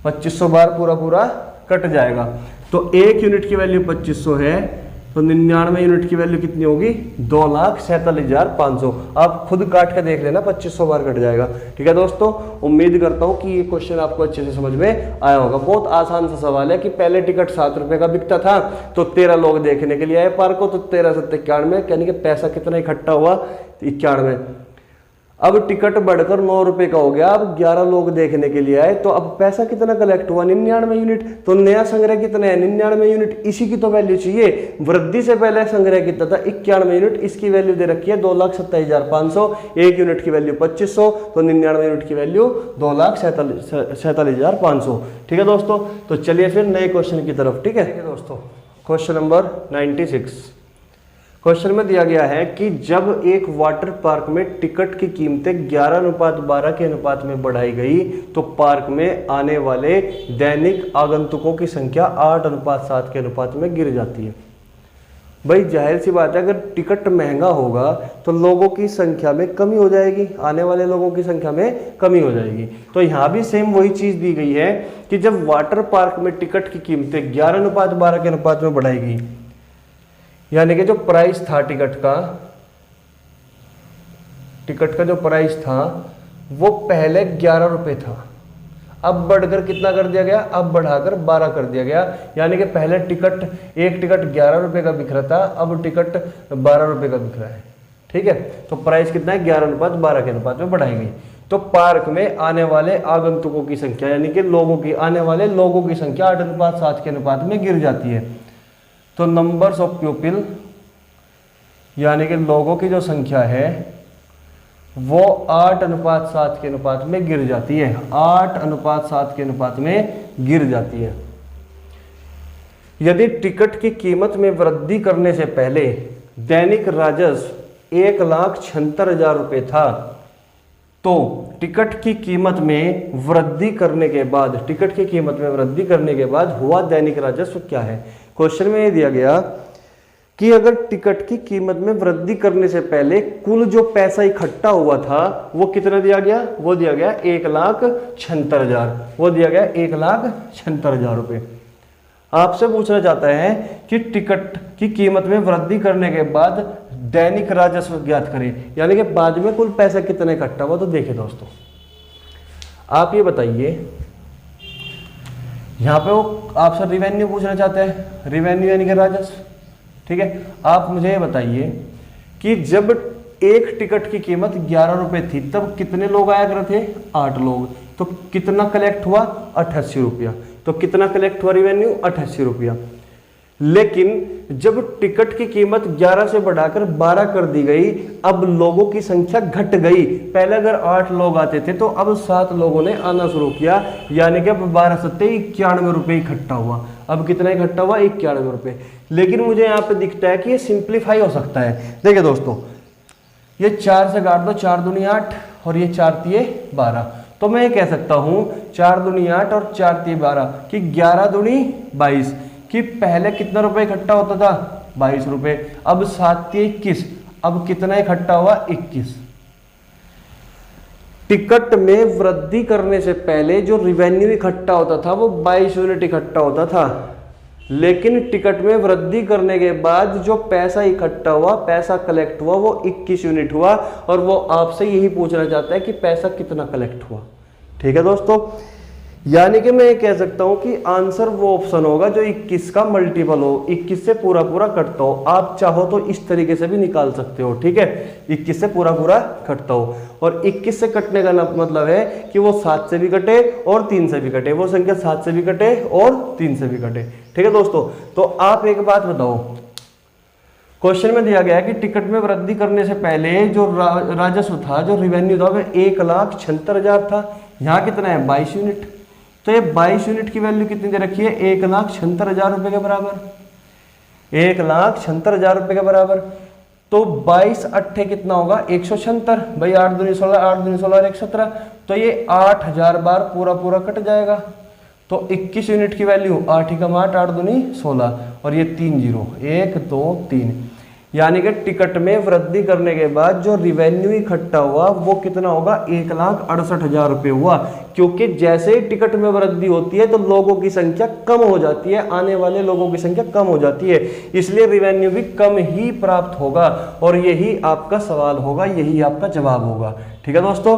[SPEAKER 1] 2500 बार पूरा पूरा कट जाएगा। तो 1 यूनिट की वैल्यू 2500 है, तो 99 यूनिट की वैल्यू कितनी होगी 2,47,500। आप खुद काट के देख लेना, 2500 बार कट जाएगा। ठीक है दोस्तों, उम्मीद करता हूं कि ये क्वेश्चन आपको अच्छे से समझ में आया होगा। बहुत आसान सा सवाल है कि पहले टिकट 7 रुपए का बिकता था, तो 13 लोग देखने के लिए आए पार्क को, तो 13 7 91, यानी कि पैसा कितना इकट्ठा हुआ 91। अब टिकट बढ़कर 9 रुपए का हो गया, अब 11 लोग देखने के लिए आए, तो अब पैसा कितना कलेक्ट हुआ 99 यूनिट। तो नया संग्रह कितना है 99 यूनिट, इसी की तो वैल्यू चाहिए। वृद्धि से पहले संग्रह कितना था 91 यूनिट, इसकी वैल्यू दे रखी है 2,27,500, 1 यूनिट की वैल्यू 2500, तो 99 यूनिट की वैल्यू 2,47,500। ठीक है दोस्तों, तो चलिए फिर नए क्वेश्चन की तरफ। ठीक है दोस्तों, क्वेश्चन नंबर 96। क्वेश्चन में दिया गया है कि जब एक वाटर पार्क में टिकट की कीमतें 11:12 के अनुपात में बढ़ाई गई, तो पार्क में आने वाले दैनिक आगंतुकों की संख्या 8:7 के अनुपात में गिर जाती है। भाई जाहिर सी बात है, अगर टिकट महंगा होगा तो लोगों की संख्या में कमी हो जाएगी, आने वाले लोगों की संख्या में कमी हो जाएगी। तो यहाँ भी सेम वही चीज दी गई है कि जब वाटर पार्क में टिकट की कीमतें 11:12 के अनुपात में बढ़ाई गई, यानी कि जो प्राइस था टिकट का जो प्राइस था वो पहले 11 रुपए था, अब बढ़कर कितना कर दिया गया, अब बढ़ाकर 12 कर दिया गया। यानी कि पहले एक टिकट 11 रुपए का बिक रहा था, अब टिकट 12 रुपए का बिक रहा है। ठीक है, तो प्राइस कितना है 11:12 के अनुपात में बढ़ाई गई। तो पार्क में आने वाले आगंतुकों की संख्या, यानी कि आने वाले लोगों की संख्या 8:7 के अनुपात में गिर जाती है। तो नंबर्स ऑफ पीपल, यानी कि लोगों की जो संख्या है वो 8:7 के अनुपात में गिर जाती है, 8:7 के अनुपात में गिर जाती है। यदि टिकट की कीमत में वृद्धि करने से पहले दैनिक राजस्व 1,76,000 रुपये था, तो टिकट की कीमत में वृद्धि करने के बाद हुआ दैनिक राजस्व क्या है। क्वेश्चन में ये दिया गया कि अगर टिकट की कीमत में वृद्धि करने से पहले कुल जो पैसा इकट्ठा हुआ था वो कितना दिया गया, वो दिया गया 1,76,000, वो दिया गया 1,76,000 रुपये। आपसे पूछना चाहता है कि टिकट की कीमत में वृद्धि करने के बाद दैनिक राजस्व ज्ञात करें, यानी कि बाद में कुल पैसा कितना इकट्ठा हुआ। तो देखिए दोस्तों, आप ये बताइए, यहाँ पे वो आपसे रिवेन्यू पूछना चाहते हैं, रिवेन्यू यानी कि राजस्व। ठीक है, आप मुझे ये बताइए कि जब एक टिकट की कीमत 11 रुपए थी तब कितने लोग आया करते थे 8 लोग, तो कितना कलेक्ट हुआ 88 रुपया। तो कितना कलेक्ट हुआ रिवेन्यू 88 रुपया। लेकिन जब टिकट की कीमत 11 से बढ़ाकर 12 कर दी गई, अब लोगों की संख्या घट गई। पहले अगर 8 लोग आते थे तो अब 7 लोगों ने आना शुरू किया, यानी कि अब 12 सत्ते 91 रुपये इकट्ठा हुआ। अब कितना इकट्ठा हुआ? 91 रुपये। लेकिन मुझे यहाँ पे दिखता है कि ये सिंप्लीफाई हो सकता है। देखिए दोस्तों, ये 4 से काट दो, 4 दूनी 8 और ये 4 तिये 12। तो मैं ये कह सकता हूँ 4 दूनी 8 और 4 तिये 12 कि 11 दूनी 22 कि पहले कितना रुपए इकट्ठा होता था? 22 रुपए। अब 7 तिये 21, अब कितना इकट्ठा हुआ? 21। टिकट में वृद्धि करने से पहले जो रिवेन्यू इकट्ठा होता था वो 22 यूनिट इकट्ठा होता था, लेकिन टिकट में वृद्धि करने के बाद जो पैसा इकट्ठा हुआ, पैसा कलेक्ट हुआ, वो 21 यूनिट हुआ। और वो आपसे यही पूछना चाहता है कि पैसा कितना कलेक्ट हुआ। ठीक है दोस्तों, यानी कि मैं ये कह सकता हूं कि आंसर वो ऑप्शन होगा जो 21 का मल्टीपल हो, 21 से पूरा पूरा कटता हो। आप चाहो तो इस तरीके से भी निकाल सकते हो। ठीक है, 21 से पूरा पूरा कटता हो, और 21 से कटने का मतलब है कि वो 7 से भी कटे और 3 से भी कटे, वो संख्या 7 से भी कटे और 3 से भी कटे। ठीक है दोस्तों, तो आप एक बात बताओ, क्वेश्चन में दिया गया है कि टिकट में वृद्धि करने से पहले जो राजस्व था, जो रिवेन्यू था, वह 1,76,000 था। यहाँ कितना है? 22 यूनिट। तो ये 22 यूनिट की वैल्यू कितनी दे रखी है? 1,76,000 रुपए के बराबर। 1,76,000 रुपए के बराबर। तो 22 अट्ठे कितना होगा? 176। भाई 8 दूनी 16, 8 दूनी 16 और 1 17, तो ये 8,000 बार पूरा पूरा कट जाएगा। तो 21 यूनिट की वैल्यू 8 ही कम 8, 8 दूनी 16 और ये 3 जीरो, 1 2 3, यानी कि टिकट में वृद्धि करने के बाद जो रिवेन्यू इकट्ठा हुआ वो कितना होगा? 1,68,000 रुपये हुआ। क्योंकि जैसे ही टिकट में वृद्धि होती है तो लोगों की संख्या कम हो जाती है, आने वाले लोगों की संख्या कम हो जाती है, इसलिए रिवेन्यू भी कम ही प्राप्त होगा। और यही आपका सवाल होगा, यही आपका जवाब होगा। ठीक है दोस्तों,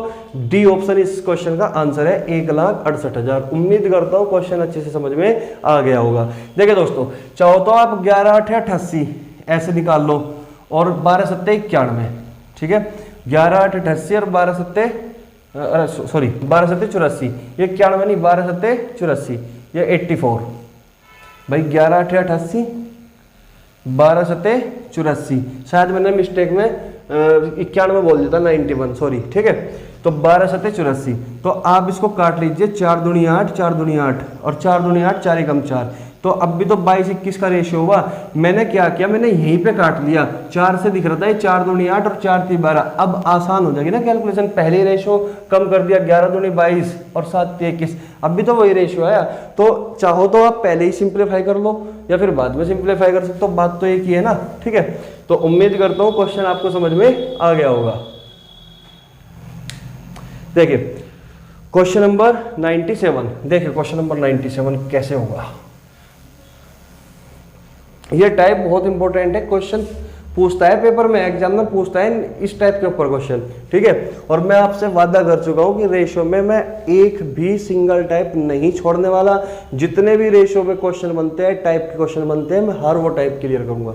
[SPEAKER 1] डी ऑप्शन इस क्वेश्चन का आंसर है, 1,68,000। उम्मीद करता हूँ क्वेश्चन अच्छे से समझ में आ गया होगा। देखिए दोस्तों, चाहो तो आप 11 8 88 ऐसे निकाल लो और 12 सत्ते 91। ठीक है, 11 8 88 और 12 सत्ते 84, ये 91 नहीं, 12 सत्ते 84, ये 84। भाई 11 8 88, 12 सत्ते 84, शायद मैंने मिस्टेक में 91 बोल दिया था, 91 सॉरी। ठीक है, तो 12 सत्ते 84। तो आप इसको काट लीजिए, 4 दूनी 8, 4 दूनी 8 और 4 दूनी 8, 4 एकम 4। तो अब भी तो 22-21 का रेशियो हुआ। मैंने क्या किया, मैंने यहीं पे काट लिया, 4 से दिख रहा था, 4 दूनी 8 और 4 3 12। अब आसान हो जाएगी ना कैलकुलेशन, पहले रेशियो कम कर दिया, 11 दूनी 22 और 7 3 21, अब भी तो वही रेशियो आया। तो चाहो तो आप पहले ही सिंप्लीफाई कर लो या फिर बाद में सिंप्लीफाई कर सकते हो, बात तो एक ही है ना। ठीक है, तो उम्मीद करता हूँ क्वेश्चन आपको समझ में आ गया होगा। देखिए क्वेश्चन नंबर 97, देखिए क्वेश्चन नंबर 97 कैसे होगा। ये टाइप बहुत इंपॉर्टेंट है, क्वेश्चन पूछता है पेपर में, एग्जाम में पूछता है इस टाइप के ऊपर क्वेश्चन। ठीक है, और मैं आपसे वादा कर चुका हूं कि रेशियो में मैं एक भी सिंगल टाइप नहीं छोड़ने वाला। जितने भी रेशियो में क्वेश्चन बनते हैं, टाइप के क्वेश्चन बनते हैं, मैं हर वो टाइप क्लियर करूंगा।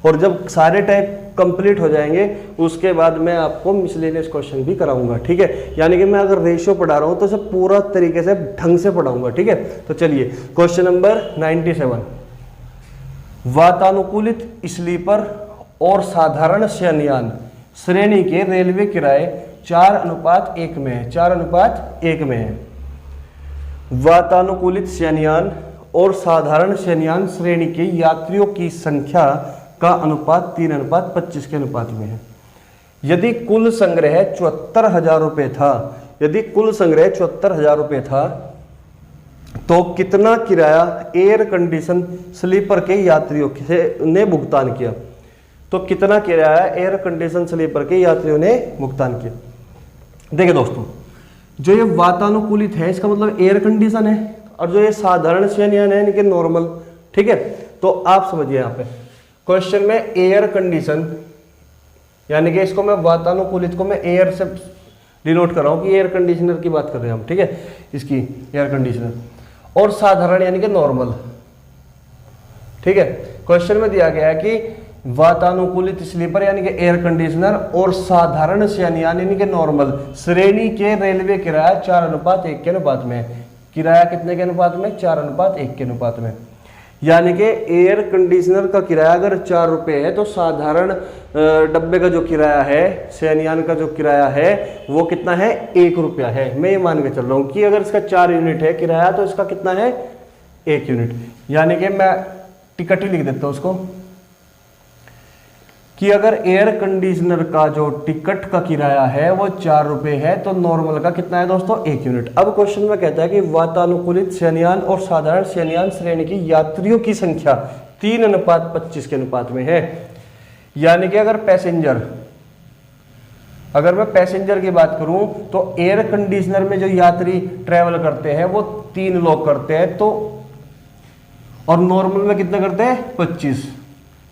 [SPEAKER 1] और जब सारे टाइप कंप्लीट हो जाएंगे उसके बाद मैं आपको मिसलेनियस क्वेश्चन भी कराऊंगा। ठीक है, यानी कि मैं अगर रेशियो पढ़ा रहा हूं तो सब पूरा तरीके से ढंग से पढ़ाऊंगा। ठीक है, तो चलिए क्वेश्चन नंबर 97, वातानुकूलित स्लीपर और साधारण शयनयान श्रेणी के रेलवे किराए 4:1 में है, 4:1 में है। वातानुकूलित शयनयान और साधारण शयनयान श्रेणी के यात्रियों की संख्या का अनुपात 3:25 के अनुपात में है। यदि कुल संग्रह 74,000 रुपये था, यदि कुल संग्रह 74,000 रुपये था तो कितना किराया एयर कंडीशन स्लीपर के यात्रियों ने भुगतान किया? तो कितना किराया एयर कंडीशन स्लीपर के यात्रियों ने भुगतान किया? देखिए दोस्तों, जो ये वातानुकूलित है इसका मतलब एयर कंडीशन है, और जो ये साधारण शयनयान है यानी कि नॉर्मल। ठीक है, तो आप समझिए यहाँ पे क्वेश्चन में एयर कंडीशन, यानी कि इसको मैं वातानुकूलित को मैं एयर से डिनोट कर रहा हूँ कि एयर कंडीशनर की बात कर रहे हैं हम। ठीक है, इसकी एयर कंडीशनर, और साधारण यानी कि नॉर्मल। ठीक है, क्वेश्चन में दिया गया है कि वातानुकूलित स्लीपर यानी कि एयर कंडीशनर और साधारण शयनयान यानी कि नॉर्मल श्रेणी के रेलवे किराया 4:1 के अनुपात में। किराया कितने के अनुपात में? 4:1 के अनुपात में। यानी कि एयर कंडीशनर का किराया अगर 4 रुपये है तो साधारण डब्बे का जो किराया है, शयनयान का जो किराया है वो कितना है, 1 रुपया है। मैं ये मान के चल रहा हूँ कि अगर इसका 4 यूनिट है किराया तो इसका कितना है, 1 यूनिट। यानी कि मैं टिकट ही लिख देता हूँ उसको कि अगर एयर कंडीशनर का जो टिकट का किराया है वो 4 रुपये है तो नॉर्मल का कितना है दोस्तों, 1 यूनिट। अब क्वेश्चन में कहता है कि वातानुकूलित शयनयान और साधारण शयनयान श्रेणी की यात्रियों की संख्या 3:25 के अनुपात में है। यानी कि अगर मैं पैसेंजर की बात करूं तो एयर कंडीशनर में जो यात्री ट्रेवल करते हैं वो 3 लोग करते हैं, तो और नॉर्मल में कितना करते हैं, 25,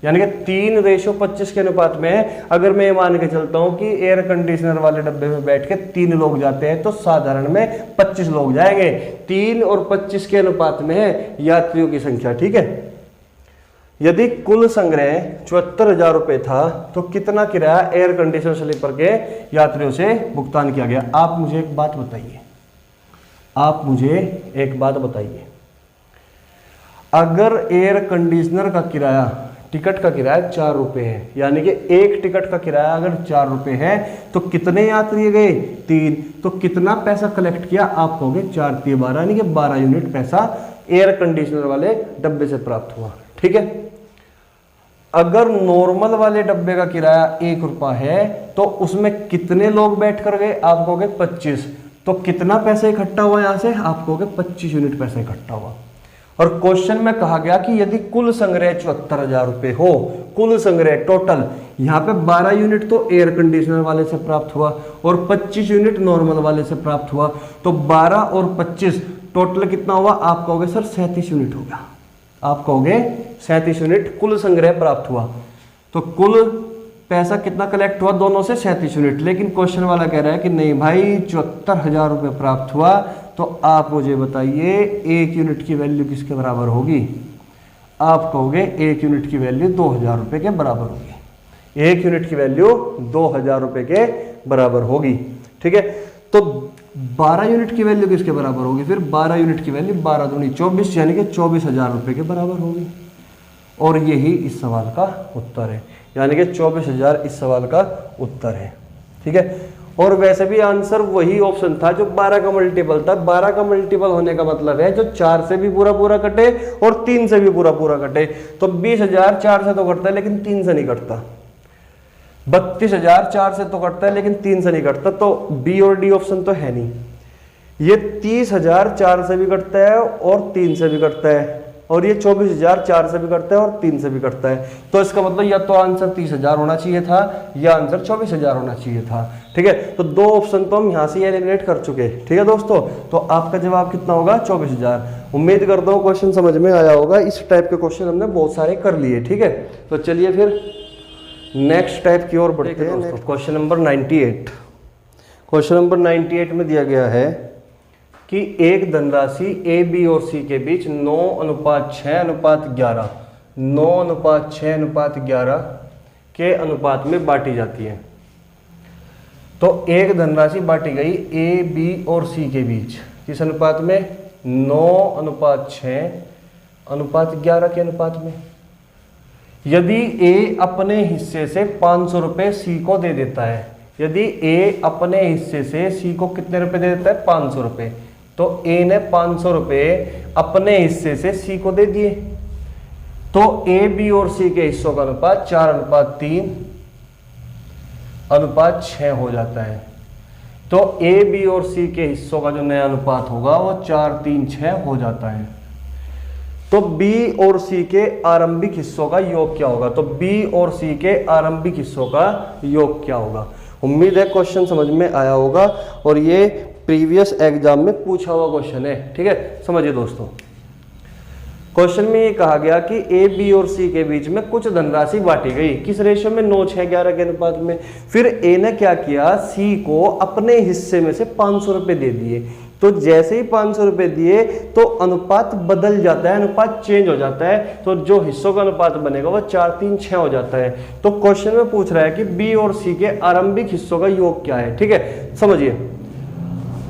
[SPEAKER 1] यानी कि 3:25 के अनुपात में है। अगर मैं ये मान के चलता हूं कि एयर कंडीशनर वाले डब्बे में बैठ के 3 लोग जाते हैं तो साधारण में 25 लोग जाएंगे। 3 और 25 के अनुपात में है यात्रियों की संख्या, ठीक है। यदि कुल संग्रह 74,000 रुपये था तो कितना किराया एयर कंडीशनर स्लीपर के यात्रियों से भुगतान किया गया। आप मुझे एक बात बताइए, अगर एयर कंडीशनर का किराया, टिकट का किराया 4 रुपये है, यानी कि एक टिकट का किराया अगर 4 रुपये है तो कितने यात्री गए, 3, तो कितना पैसा कलेक्ट किया, आप कहोगे 4 × 3 = 12, यानी कि 12 यूनिट पैसा एयर कंडीशनर वाले डब्बे से प्राप्त हुआ, ठीक है। अगर नॉर्मल वाले डब्बे का किराया 1 रुपया है तो उसमें कितने लोग बैठ कर गए, आप कहोगे 25, तो कितना पैसा इकट्ठा हुआ यहां से, आप कहोगे 25 यूनिट पैसा इकट्ठा हुआ। और क्वेश्चन में कहा गया कि यदि कुल संग्रह 74,000 रुपये हो, कुल संग्रह टोटल, यहाँ पे 12 यूनिट तो एयर कंडीशनर वाले से प्राप्त हुआ और 25 यूनिट नॉर्मल वाले से प्राप्त हुआ, तो 12 और 25 टोटल कितना हुआ, आप कहोगे सर 37 यूनिट हो गया, आप कहोगे 37 यूनिट कुल संग्रह प्राप्त हुआ। तो कुल पैसा कितना कलेक्ट हुआ दोनों से, 37 यूनिट। लेकिन क्वेश्चन वाला कह रहा है कि नहीं भाई 74,000 रुपये प्राप्त हुआ, तो आप मुझे बताइए 1 यूनिट की वैल्यू किसके बराबर होगी। आप कहोगे 1 यूनिट की वैल्यू 2,000 रुपये के बराबर होगी, 1 यूनिट की वैल्यू 2,000 रुपये के बराबर होगी, ठीक है। तो 12 यूनिट की वैल्यू किसके बराबर होगी, फिर 12 यूनिट की वैल्यू 12 दूनी 24, यानी कि 24,000 रुपये के बराबर होगी। और यही इस सवाल का उत्तर है, यानी कि 24,000 इस सवाल का उत्तर है, ठीक है। और वैसे भी आंसर वही ऑप्शन था जो 12 का मल्टीपल था। 12 का मल्टीपल होने का मतलब है जो 4 से भी पूरा कटे और 3 से भी पूरा कटे। तो 20,000 4 से तो कटता है लेकिन 3 से नहीं कटता, 32,000 4 से तो कटता है लेकिन 3 से नहीं कटता, तो बी और डी ऑप्शन तो है नहीं। ये 30,000 4 से भी कटता है और 3 से भी कटता है, और ये 24,000 4 से भी कटता है और 3 से भी कटता है। तो इसका मतलब या तो आंसर 30,000 होना चाहिए था या आंसर 24,000 होना चाहिए था, ठीक है। तो 2 ऑप्शन तो हम यहाँ से एलिमिनेट कर चुके हैं, ठीक है दोस्तों। तो आपका जवाब कितना होगा, 24,000। उम्मीद करता हूँ क्वेश्चन समझ में आया होगा। इस टाइप के क्वेश्चन हमने बहुत सारे कर लिए, ठीक है। तो चलिए फिर नेक्स्ट टाइप की ओर बढ़ते हैं। Question number 98। क्वेश्चन नंबर 98 में दिया गया है कि एक धनराशि ए, बी और सी के बीच 9:6:11 9:6:11 के अनुपात में बांटी जाती है। तो एक धनराशि बांटी गई ए, बी और सी के बीच किस अनुपात में, 9:6:11 के अनुपात में। यदि ए अपने हिस्से से 500 रुपये सी को दे देता है, यदि ए अपने हिस्से से सी को कितने रुपए दे देता है, 500 रुपये, तो ए ने 500 रुपये अपने हिस्से से सी को दे दिए, तो ए, बी और सी के हिस्सों का अनुपात 4:3:6 हो जाता है। तो ए, बी और सी के हिस्सों का जो नया अनुपात होगा वो 4:3:6 हो जाता है। तो बी और सी के आरंभिक हिस्सों का योग क्या होगा, तो बी और सी के आरंभिक हिस्सों का योग क्या होगा। उम्मीद है क्वेश्चन समझ में आया होगा और ये प्रीवियस एग्जाम में पूछा हुआ क्वेश्चन है, ठीक है। समझिए दोस्तों, क्वेश्चन में ये कहा गया कि ए, बी और सी के बीच में कुछ धनराशि बांटी गई, किस रेशियो में, 9:6:11 के अनुपात में। फिर ए ने क्या किया, सी को अपने हिस्से में से 500 रुपये दे दिए। तो जैसे ही 500 रुपये दिए तो अनुपात बदल जाता है, अनुपात चेंज हो जाता है। तो जो हिस्सों का अनुपात बनेगा वो 4:3:6 हो जाता है। तो क्वेश्चन में पूछ रहा है कि बी और सी के आरंभिक हिस्सों का योग क्या है, ठीक है। समझिए,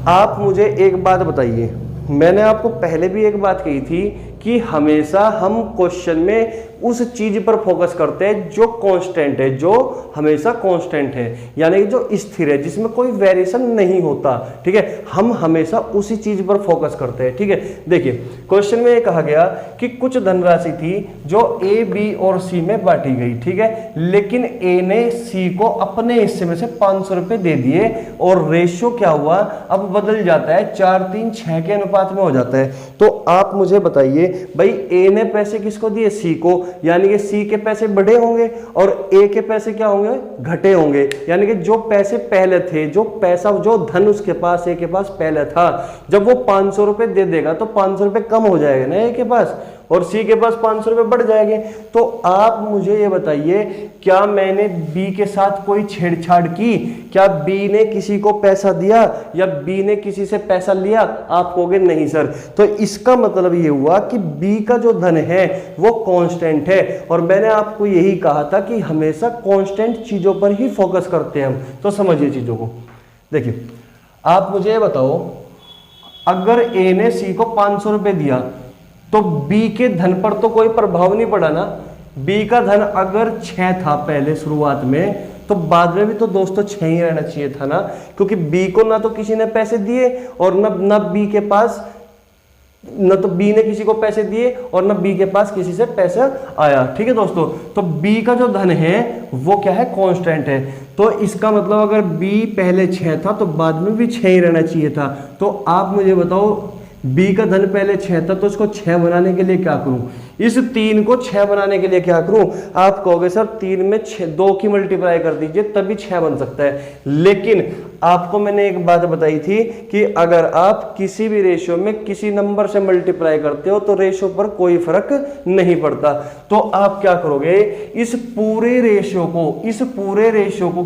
[SPEAKER 1] आप मुझे एक बात बताइए, मैंने आपको पहले भी एक बात कही थी कि हमेशा हम क्वेश्चन में उस चीज पर फोकस करते हैं जो कांस्टेंट है, जो हमेशा कांस्टेंट है, यानी कि जो स्थिर है, जिसमें कोई वेरिएशन नहीं होता। ठीक है, हम हमेशा उसी चीज पर फोकस करते हैं। ठीक है, देखिए क्वेश्चन में ये कहा गया कि कुछ धनराशि थी जो ए, बी और सी में बांटी गई। ठीक है, लेकिन ए ने सी को अपने हिस्से में से 500 रुपए दे दिए और रेशियो क्या हुआ, अब बदल जाता है, 4-3-6 के अनुपात में हो जाता है। तो आप मुझे बताइए भाई, ए ने पैसे किसको दिए, सी को, यानी कि सी के पैसे बढ़े होंगे और ए के पैसे क्या होंगे, घटे होंगे। यानी कि जो पैसे पहले थे, जो पैसा, जो धन उसके पास, ए के पास पहले था, जब वो 500 रुपए दे देगा तो 500 रुपए कम हो जाएगा ना ए के पास, और सी के पास 500 रुपए बढ़ जाएंगे। तो आप मुझे ये बताइए, क्या मैंने बी के साथ कोई छेड़छाड़ की, क्या बी ने किसी को पैसा दिया या बी ने किसी से पैसा लिया? आप कहोगे नहीं सर। तो इसका मतलब ये हुआ कि बी का जो धन है वो कांस्टेंट है, और मैंने आपको यही कहा था कि हमेशा कांस्टेंट चीजों पर ही फोकस करते हैं हम। तो समझिए चीजों को। देखिए आप मुझे ये बताओ, अगर ए ने सी को 500 रुपए दिया तो बी के धन पर तो कोई प्रभाव नहीं पड़ा ना। बी का धन अगर 6 था पहले शुरुआत में, तो बाद में भी तो दोस्तों 6 ही रहना चाहिए था ना, क्योंकि बी को ना तो किसी ने पैसे दिए और ना बी के पास, न तो बी ने किसी को पैसे दिए और न बी के पास किसी से पैसा आया। ठीक है दोस्तों, तो बी का जो धन है वो क्या है, कांस्टेंट है। तो इसका मतलब अगर बी पहले 6 था तो बाद में भी 6 ही रहना चाहिए था। तो आप मुझे बताओ, बी का धन पहले 6 था तो इसको 6 बनाने के लिए क्या करूं, इस 3 को 6 बनाने के लिए क्या करूं? आप कहोगे सर 3 में 2 की मल्टीप्लाई कर दीजिए तभी 6 बन सकता है। लेकिन आपको मैंने एक बात बताई थी कि अगर आप किसी भी रेशियो में किसी नंबर से मल्टीप्लाई करते हो तो रेशियो पर कोई फर्क नहीं पड़ता। तो आप क्या करोगे, इस पूरे रेशियो को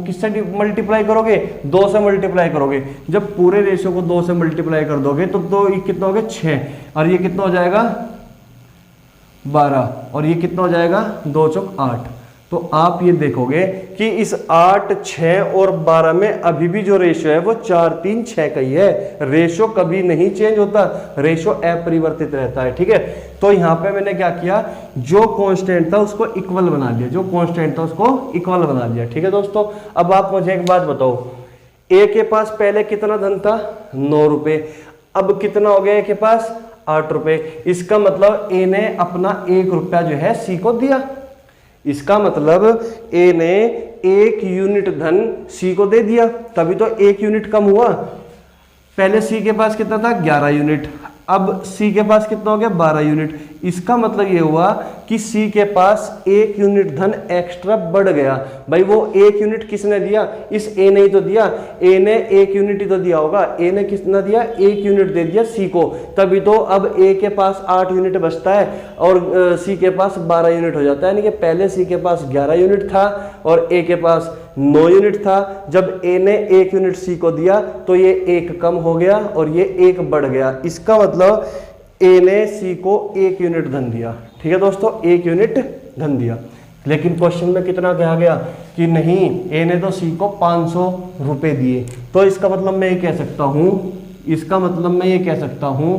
[SPEAKER 1] किससे मल्टीप्लाई करोगे, 2 से मल्टीप्लाई करोगे। जब पूरे रेशियो को 2 से मल्टीप्लाई कर दोगे तो कितना हो गया, 6, और ये कितना हो जाएगा, 12, और ये कितना हो जाएगा, 2 चौक 8। तो आप ये देखोगे कि इस 8, 6 और 12 में अभी भी जो रेशियो है वो 4-3-6 का ही है। रेशियो कभी नहीं चेंज होता, रेशियो अपरिवर्तित रहता है। ठीक है, तो यहां पे मैंने क्या किया, जो कांस्टेंट था उसको इक्वल बना लिया, ठीक है दोस्तों। अब आप मुझे एक बात बताओ, ए के पास पहले कितना धन था, 9 रुपए, अब कितना हो गया ए के पास, 8 रुपए। इसका मतलब ए ने अपना 1 रुपया जो है सी को दिया। इसका मतलब ए ने 1 यूनिट धन सी को दे दिया, तभी तो 1 यूनिट कम हुआ। पहले सी के पास कितना था, 11 यूनिट, अब सी के पास कितना हो गया, 12 यूनिट। इसका मतलब ये हुआ कि सी के पास 1 यूनिट धन एक्स्ट्रा बढ़ गया। भाई वो 1 यूनिट किसने दिया, इस ए ने ही तो दिया, ए ने 1 यूनिट ही तो दिया होगा। ए ने कितना दिया, 1 यूनिट दे दिया सी को, तभी तो अब ए के पास 8 यूनिट बचता है और सी के पास 12 यूनिट हो जाता है। यानी कि पहले सी के पास 11 यूनिट था और ए के पास 9 यूनिट था। जब ए ने 1 यूनिट सी को दिया तो ये 1 कम हो गया और ये 1 बढ़ गया। इसका मतलब ए ने सी को 1 यूनिट धन दिया। ठीक है दोस्तों, 1 यूनिट धन दिया। लेकिन क्वेश्चन में कितना कहा गया कि नहीं, ए ने तो सी को 500 रुपए दिए। तो इसका मतलब मैं ये कह सकता हूं,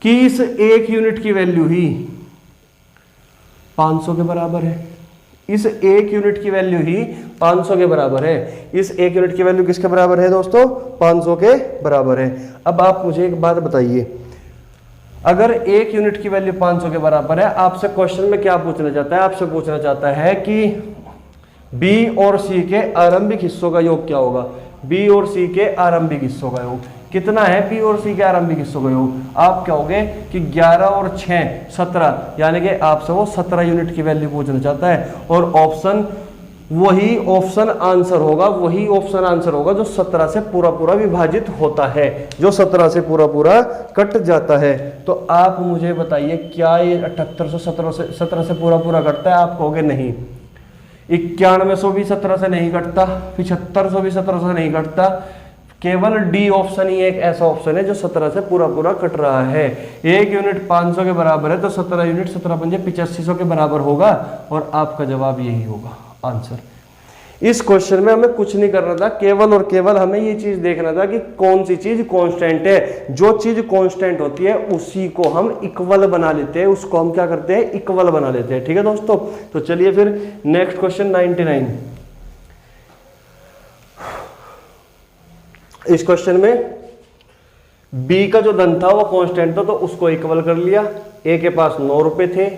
[SPEAKER 1] कि इस 1 यूनिट की वैल्यू ही 500 के बराबर है। इस 1 यूनिट की वैल्यू ही 500 के बराबर है। इस 1 यूनिट की वैल्यू किसके बराबर है दोस्तों, 500 के बराबर है। अब आप मुझे एक बात बताइए, अगर 1 यूनिट की वैल्यू 500 के बराबर है, आपसे क्वेश्चन में क्या पूछना चाहता है, आपसे पूछना चाहता है कि बी और सी के आरंभिक हिस्सों का योग क्या होगा। बी और सी के आरंभिक हिस्सों का योग कितना है, बी और सी के आरंभिक हिस्सों का योग। आप क्या होगे कि 11 और 6 17, यानी कि आपसे वो 17 यूनिट की वैल्यू पूछना चाहता है। और वही ऑप्शन आंसर होगा जो 17 से पूरा विभाजित होता है, जो 17 से पूरा कट जाता है। तो आप मुझे बताइए, क्या ये 7800 17 से पूरा कटता है? आप कहोगे नहीं। 9100 भी 17 से नहीं कटता, 7500 भी 17 से नहीं कटता। केवल डी ऑप्शन ही एक ऐसा ऑप्शन है जो 17 से पूरा कट रहा है। 1 यूनिट 500 के बराबर है तो 17 यूनिट 17 पंजे 8500 के बराबर होगा और आपका जवाब यही होगा आंसर। इस क्वेश्चन में हमें कुछ नहीं करना था, केवल और केवल हमें ये चीज देखना था कि कौन सी चीज कांस्टेंट है। जो चीज कांस्टेंट होती है उसी को हम इक्वल बना लेते हैं, उसको हम क्या करते हैं, इक्वल बना लेते हैं। ठीक है दोस्तों, तो चलिए फिर नेक्स्ट क्वेश्चन 99। इस क्वेश्चन में बी का जो धन था वो कांस्टेंट था, तो उसको इक्वल कर लिया। ए के पास 9 रुपए थे,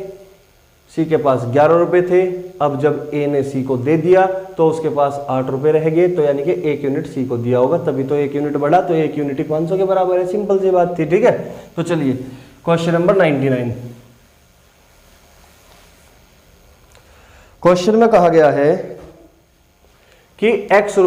[SPEAKER 1] सी के पास 11 रुपए थे। अब जब ए ने सी को दे दिया तो उसके पास 8 रुपए रह गए, तो यानी कि 1 यूनिट सी को दिया होगा, तभी तो 1 यूनिट बढ़ा, तो 1 यूनिट 500 के बराबर है। सिंपल सी बात थी। ठीक है, तो चलिए क्वेश्चन नंबर 99। क्वेश्चन में कहा गया है कि x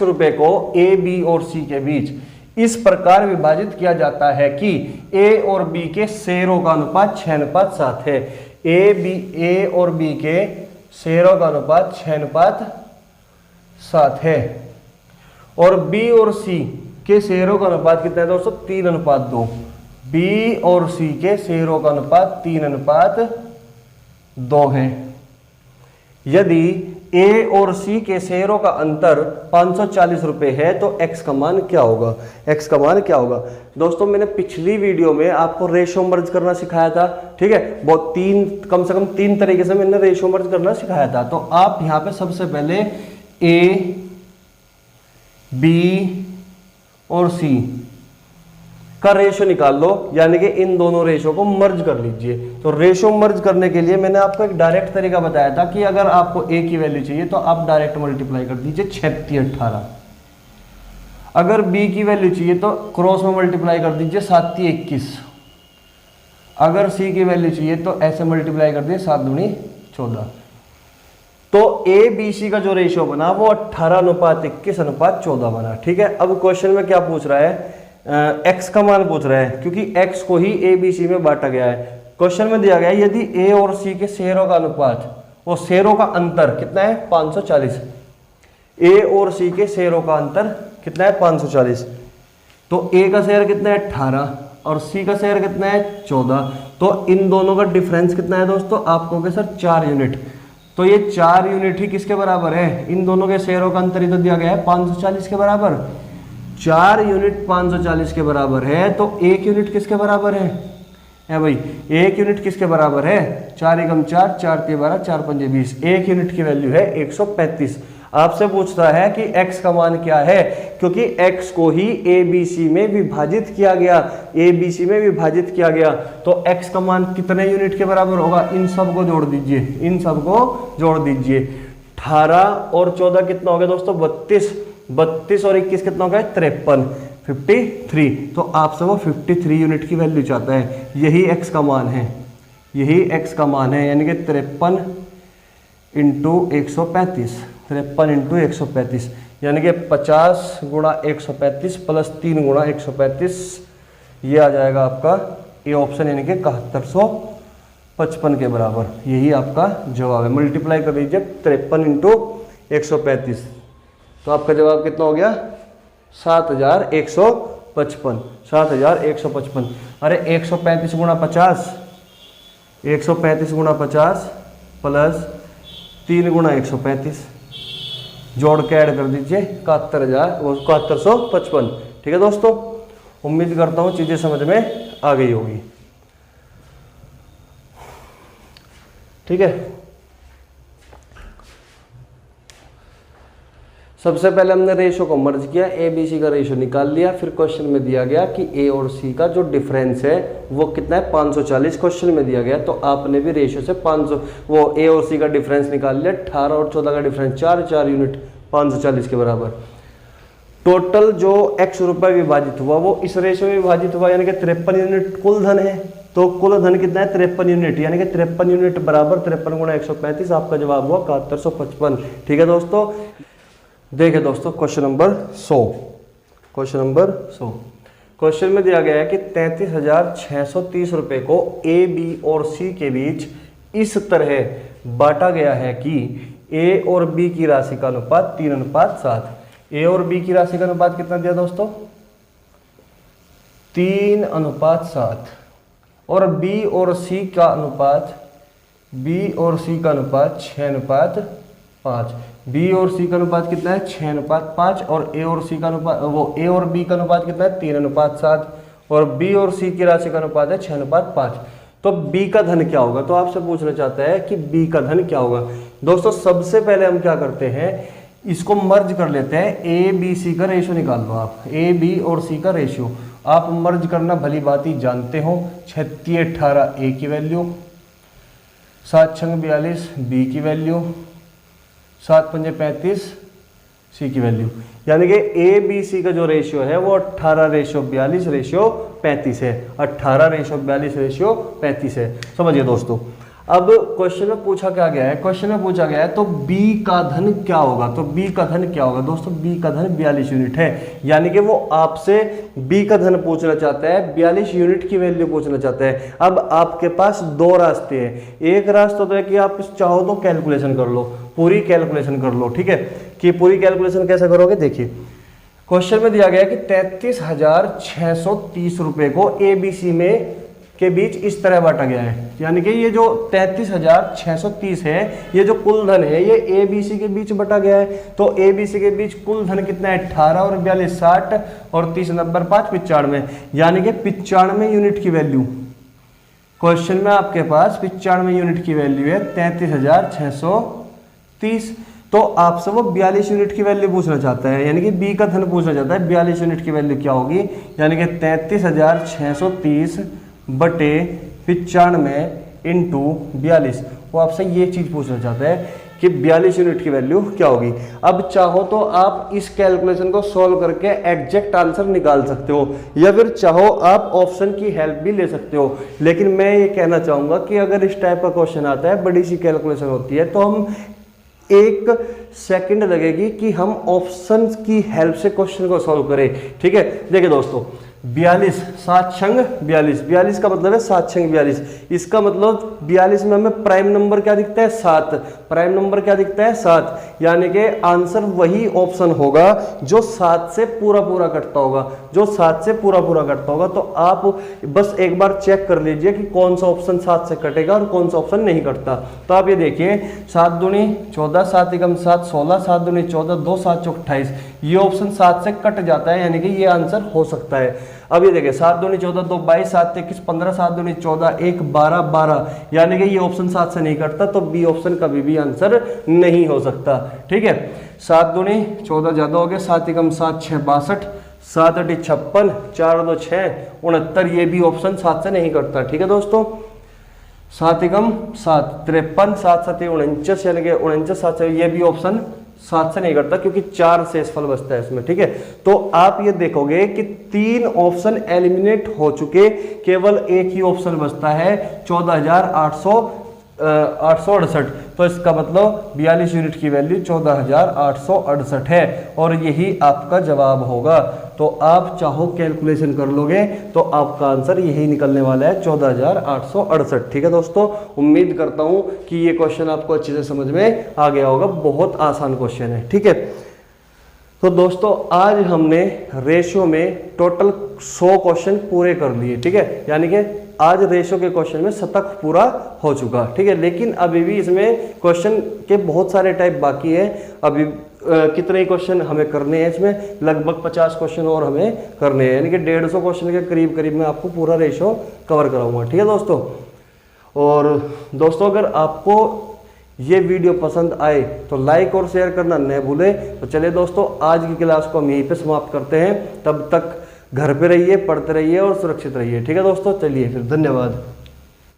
[SPEAKER 1] रुपए को ए बी और सी के बीच इस प्रकार विभाजित किया जाता है कि ए और बी के शेयरों का अनुपात 6:7 है। ए और बी के शेयरों का अनुपात 6:7 है, और बी और सी के शेयरों का अनुपात कितना है दोस्तों, 3:2। बी और सी के शेयरों का अनुपात 3:2 है। यदि ए और सी के शेयरों का अंतर 540 रुपए है तो एक्स का मान क्या होगा। एक्स का मान क्या होगा दोस्तों, मैंने पिछली वीडियो में आपको रेशो मर्ज करना सिखाया था। ठीक है, बहुत कम से कम 3 तरीके से मैंने रेशो मर्ज करना सिखाया था। तो आप यहां पे सबसे पहले ए, बी और सी का रेशो निकाल लो, यानी कि इन दोनों रेशो को मर्ज कर लीजिए। तो रेशो मर्ज करने के लिए मैंने आपको एक डायरेक्ट तरीका बताया था कि अगर आपको ए की वैल्यू चाहिए तो आप डायरेक्ट मल्टीप्लाई कर दीजिए 3618। अगर बी की वैल्यू चाहिए तो क्रॉस में मल्टीप्लाई कर दीजिए 7-21। अगर सी की वैल्यू चाहिए तो ऐसे मल्टीप्लाई कर दीजिए 7×2=14। तो ए बी सी का जो रेशियो बना वो 18:21:14 बना। ठीक है, अब क्वेश्चन में क्या पूछ रहा है, एक्स का मान पूछ रहा है, क्योंकि एक्स को ही ए बी सी में बांटा गया है। क्वेश्चन में दिया गया है यदि ए और सी के शेयरों का अनुपात, वो शेयरों का अंतर कितना है, 540। ए और सी के शेयरों का अंतर कितना है, 540। तो ए का शेयर कितना है, 18, और सी का शेयर कितना है, 14। तो इन दोनों का डिफरेंस कितना है दोस्तों, आप कहोगे सर 4 यूनिट। तो ये 4 यूनिट ही किसके बराबर है, इन दोनों के शेयरों का अंतर ही तो दिया गया है 540 के बराबर। 4 यूनिट 540 के बराबर है, तो 1 यूनिट किसके बराबर है भाई, 1 यूनिट किसके बराबर है, 4 × 4 4 × 12 4 × 20। 1 यूनिट की वैल्यू है 135। आपसे पूछता है कि x का मान क्या है, क्योंकि x को ही ए बी सी में विभाजित किया गया, ए बी सी में विभाजित किया गया, तो x का मान कितने यूनिट के बराबर होगा, इन सब को जोड़ दीजिए, इन सब को जोड़ दीजिए। 18 और 14 कितना हो गया दोस्तों, 32। 32 और 21 कितना हो गया, 53, 53। तो आपसे वो 53 यूनिट की वैल्यू चाहता है। यही x का मान है, यही x का मान है, यानी कि 53 × 135, 53 × 135, यानी कि 50 × 135 प्लस 3 × 135, ये आ जाएगा आपका ये ऑप्शन, यानी कि 7155 के बराबर। यही आपका जवाब है। मल्टीप्लाई कर दीजिए 53 × 135, तो आपका जवाब कितना हो गया, 7155। 7155। अरे 135 × 50, 135 × 50 प्लस 3 × 135, जोड़ के ऐड कर दीजिए 7155। ठीक है दोस्तों, उम्मीद करता हूँ चीज़ें समझ में आ गई होगी। ठीक है, सबसे पहले हमने रेशो को मर्ज किया, ए बी सी का रेशो निकाल लिया। फिर क्वेश्चन में दिया गया कि ए और सी का जो डिफरेंस है वो कितना है, 540 क्वेश्चन में दिया गया। तो आपने भी रेशो से 500 वो ए और सी का डिफरेंस निकाल लिया। 18 और 14 का डिफरेंस 4 यूनिट 540 के बराबर। टोटल जो x रुपए विभाजित हुआ वो इस रेशो में विभाजित हुआ, यानी कि 53 यूनिट कुल धन है। तो कुल धन कितना है, 53 यूनिट, यानी कि 53 यूनिट बराबर 53 × 135। आपका जवाब हुआ 7155। ठीक है दोस्तों, देखिए दोस्तों question number 100। Question number 100, question में दिया गया है कि 33,630 रुपए को ए बी और सी के बीच इस तरह बांटा गया है कि ए और बी की राशि का अनुपात 3:7। ए और बी की राशि का अनुपात कितना दिया दोस्तों, 3:7, और बी और सी का अनुपात 6:5। बी और सी का अनुपात कितना है 6:5 और ए और सी का अनुपात ए और बी का अनुपात कितना है 3:7 और बी और सी की राशि का अनुपात है 6:5। तो बी का धन क्या होगा, तो आपसे पूछना चाहता है कि बी का धन क्या होगा। दोस्तों सबसे पहले हम क्या करते हैं, इसको मर्ज कर लेते हैं, ए बी सी का रेशियो निकाल लो आप, ए बी और सी का रेशियो आप मर्ज करना भली बात ही जानते हो। 36 18 ए की वैल्यू, 7 6 42 बी की वैल्यू, 7 5 35 सी की वैल्यू, यानी कि ए बी सी का जो रेशियो है वो 18:42:35 है। 18:42:35 है, समझिए दोस्तों। अब क्वेश्चन में पूछा क्या गया है, क्वेश्चन में पूछा गया है तो बी का धन क्या होगा, तो बी का धन क्या होगा दोस्तों, बी का धन 42 यूनिट है। यानी कि वो आपसे बी का धन पूछना चाहता है, 42 यूनिट की वैल्यू पूछना चाहता है। अब आपके पास दो रास्ते हैं, एक रास्ता तो है कि आप चाहो तो कैलकुलेशन कर लो, पूरी कैलकुलेशन कर लो, ठीक है। कि पूरी कैलकुलेशन कैसे करोगे, देखिए क्वेश्चन में दिया गया कि 33,630 रुपए को ए बी सी में के बीच इस तरह बांटा गया है। यानी कि ये जो 33,630 है, ये जो कुल धन है ये ए बी सी के बीच बटा गया है। तो ए बी सी के बीच कुल धन कितना है 18 और 42 60 और 30 90 5 95, यानी कि 95 यूनिट की वैल्यू क्वेश्चन में आपके पास 95 यूनिट की वैल्यू है 33,630। तो आपसे वो 42 यूनिट की वैल्यू पूछना चाहता है, यानी कि बी का धन पूछना चाहता है। 42 यूनिट की वैल्यू क्या होगी, यानी कि 33,630 बटे 95 इंटू 42। वो आपसे ये चीज पूछना चाहता है कि 42 यूनिट की वैल्यू क्या होगी। अब चाहो तो आप इस कैलकुलेशन को सॉल्व करके एग्जैक्ट आंसर निकाल सकते हो, या फिर चाहो आप ऑप्शन की हेल्प भी ले सकते हो। लेकिन मैं ये कहना चाहूंगा कि अगर इस टाइप का क्वेश्चन आता है, बड़ी सी कैलकुलेशन होती है, तो हम 1 सेकंड लगेगी कि हम ऑप्शन की हेल्प से क्वेश्चन को सॉल्व करें, ठीक है। देखिए दोस्तों 42 7 छंग 42, 42 का मतलब है 7 छंग 42। इसका मतलब 42 में हमें प्राइम नंबर क्या दिखता है 7, प्राइम नंबर क्या दिखता है 7, यानी कि आंसर वही ऑप्शन होगा जो 7 से पूरा पूरा कटता होगा, जो 7 से पूरा पूरा कटता होगा। तो आप बस एक बार चेक कर लीजिए कि कौन सा ऑप्शन 7 से कटेगा और कौन सा ऑप्शन नहीं कटता। तो आप ये देखिए 7 दूनी 14 7 एकम 7 16 7 दूनी 14 2 7 चौक 28, ये ऑप्शन 7 से कट जाता है, यानी कि ये आंसर हो सकता है। अब ये देखिए 7 दूनी 14 2 22 7 21 15 7 दूनी 14 1 12 12, यानी कि ये ऑप्शन 7 से नहीं कटता, तो बी ऑप्शन कभी भी आंसर नहीं हो सकता, ठीक है। 7 दूनी 14 ज्यादा हो गया, 7 एकम 7 6 62 7 8 56 4 2 6 69, ये भी ऑप्शन 7 से नहीं कटता, ठीक है दोस्तों। 7 एकम 7 53 7 7 49, यानी कि 49 7 से ये भी ऑप्शन 7 से नहीं करता, क्योंकि 4 शेषफल बचता है इसमें, ठीक है। तो आप ये देखोगे कि 3 ऑप्शन एलिमिनेट हो चुके, केवल एक ही ऑप्शन बचता है 14,868। तो इसका मतलब 42 यूनिट की वैल्यू 14,868 है और यही आपका जवाब होगा। तो आप चाहो कैलकुलेशन कर लोगे तो आपका आंसर यही निकलने वाला है 14,868, ठीक है दोस्तों। उम्मीद करता हूं कि ये क्वेश्चन आपको अच्छे से समझ में आ गया होगा, बहुत आसान क्वेश्चन है, ठीक है। तो दोस्तों आज हमने रेशियो में टोटल 100 क्वेश्चन पूरे कर लिए, ठीक है। यानी कि आज रेशियो के क्वेश्चन में शतक पूरा हो चुका, ठीक है। लेकिन अभी भी इसमें क्वेश्चन के बहुत सारे टाइप बाकी है। अभी कितने क्वेश्चन हमें करने हैं, इसमें लगभग 50 क्वेश्चन और हमें करने हैं, यानी कि 150 क्वेश्चन के करीब करीब मैं आपको पूरा रेशियो कवर कराऊंगा, ठीक है दोस्तों। और दोस्तों अगर आपको ये वीडियो पसंद आए तो लाइक और शेयर करना न भूलें। तो चलिए दोस्तों आज की क्लास को हम यहीं पे समाप्त करते हैं, तब तक घर पे रहिए, पढ़ते रहिए और सुरक्षित रहिए, ठीक है दोस्तों। चलिए फिर, धन्यवाद।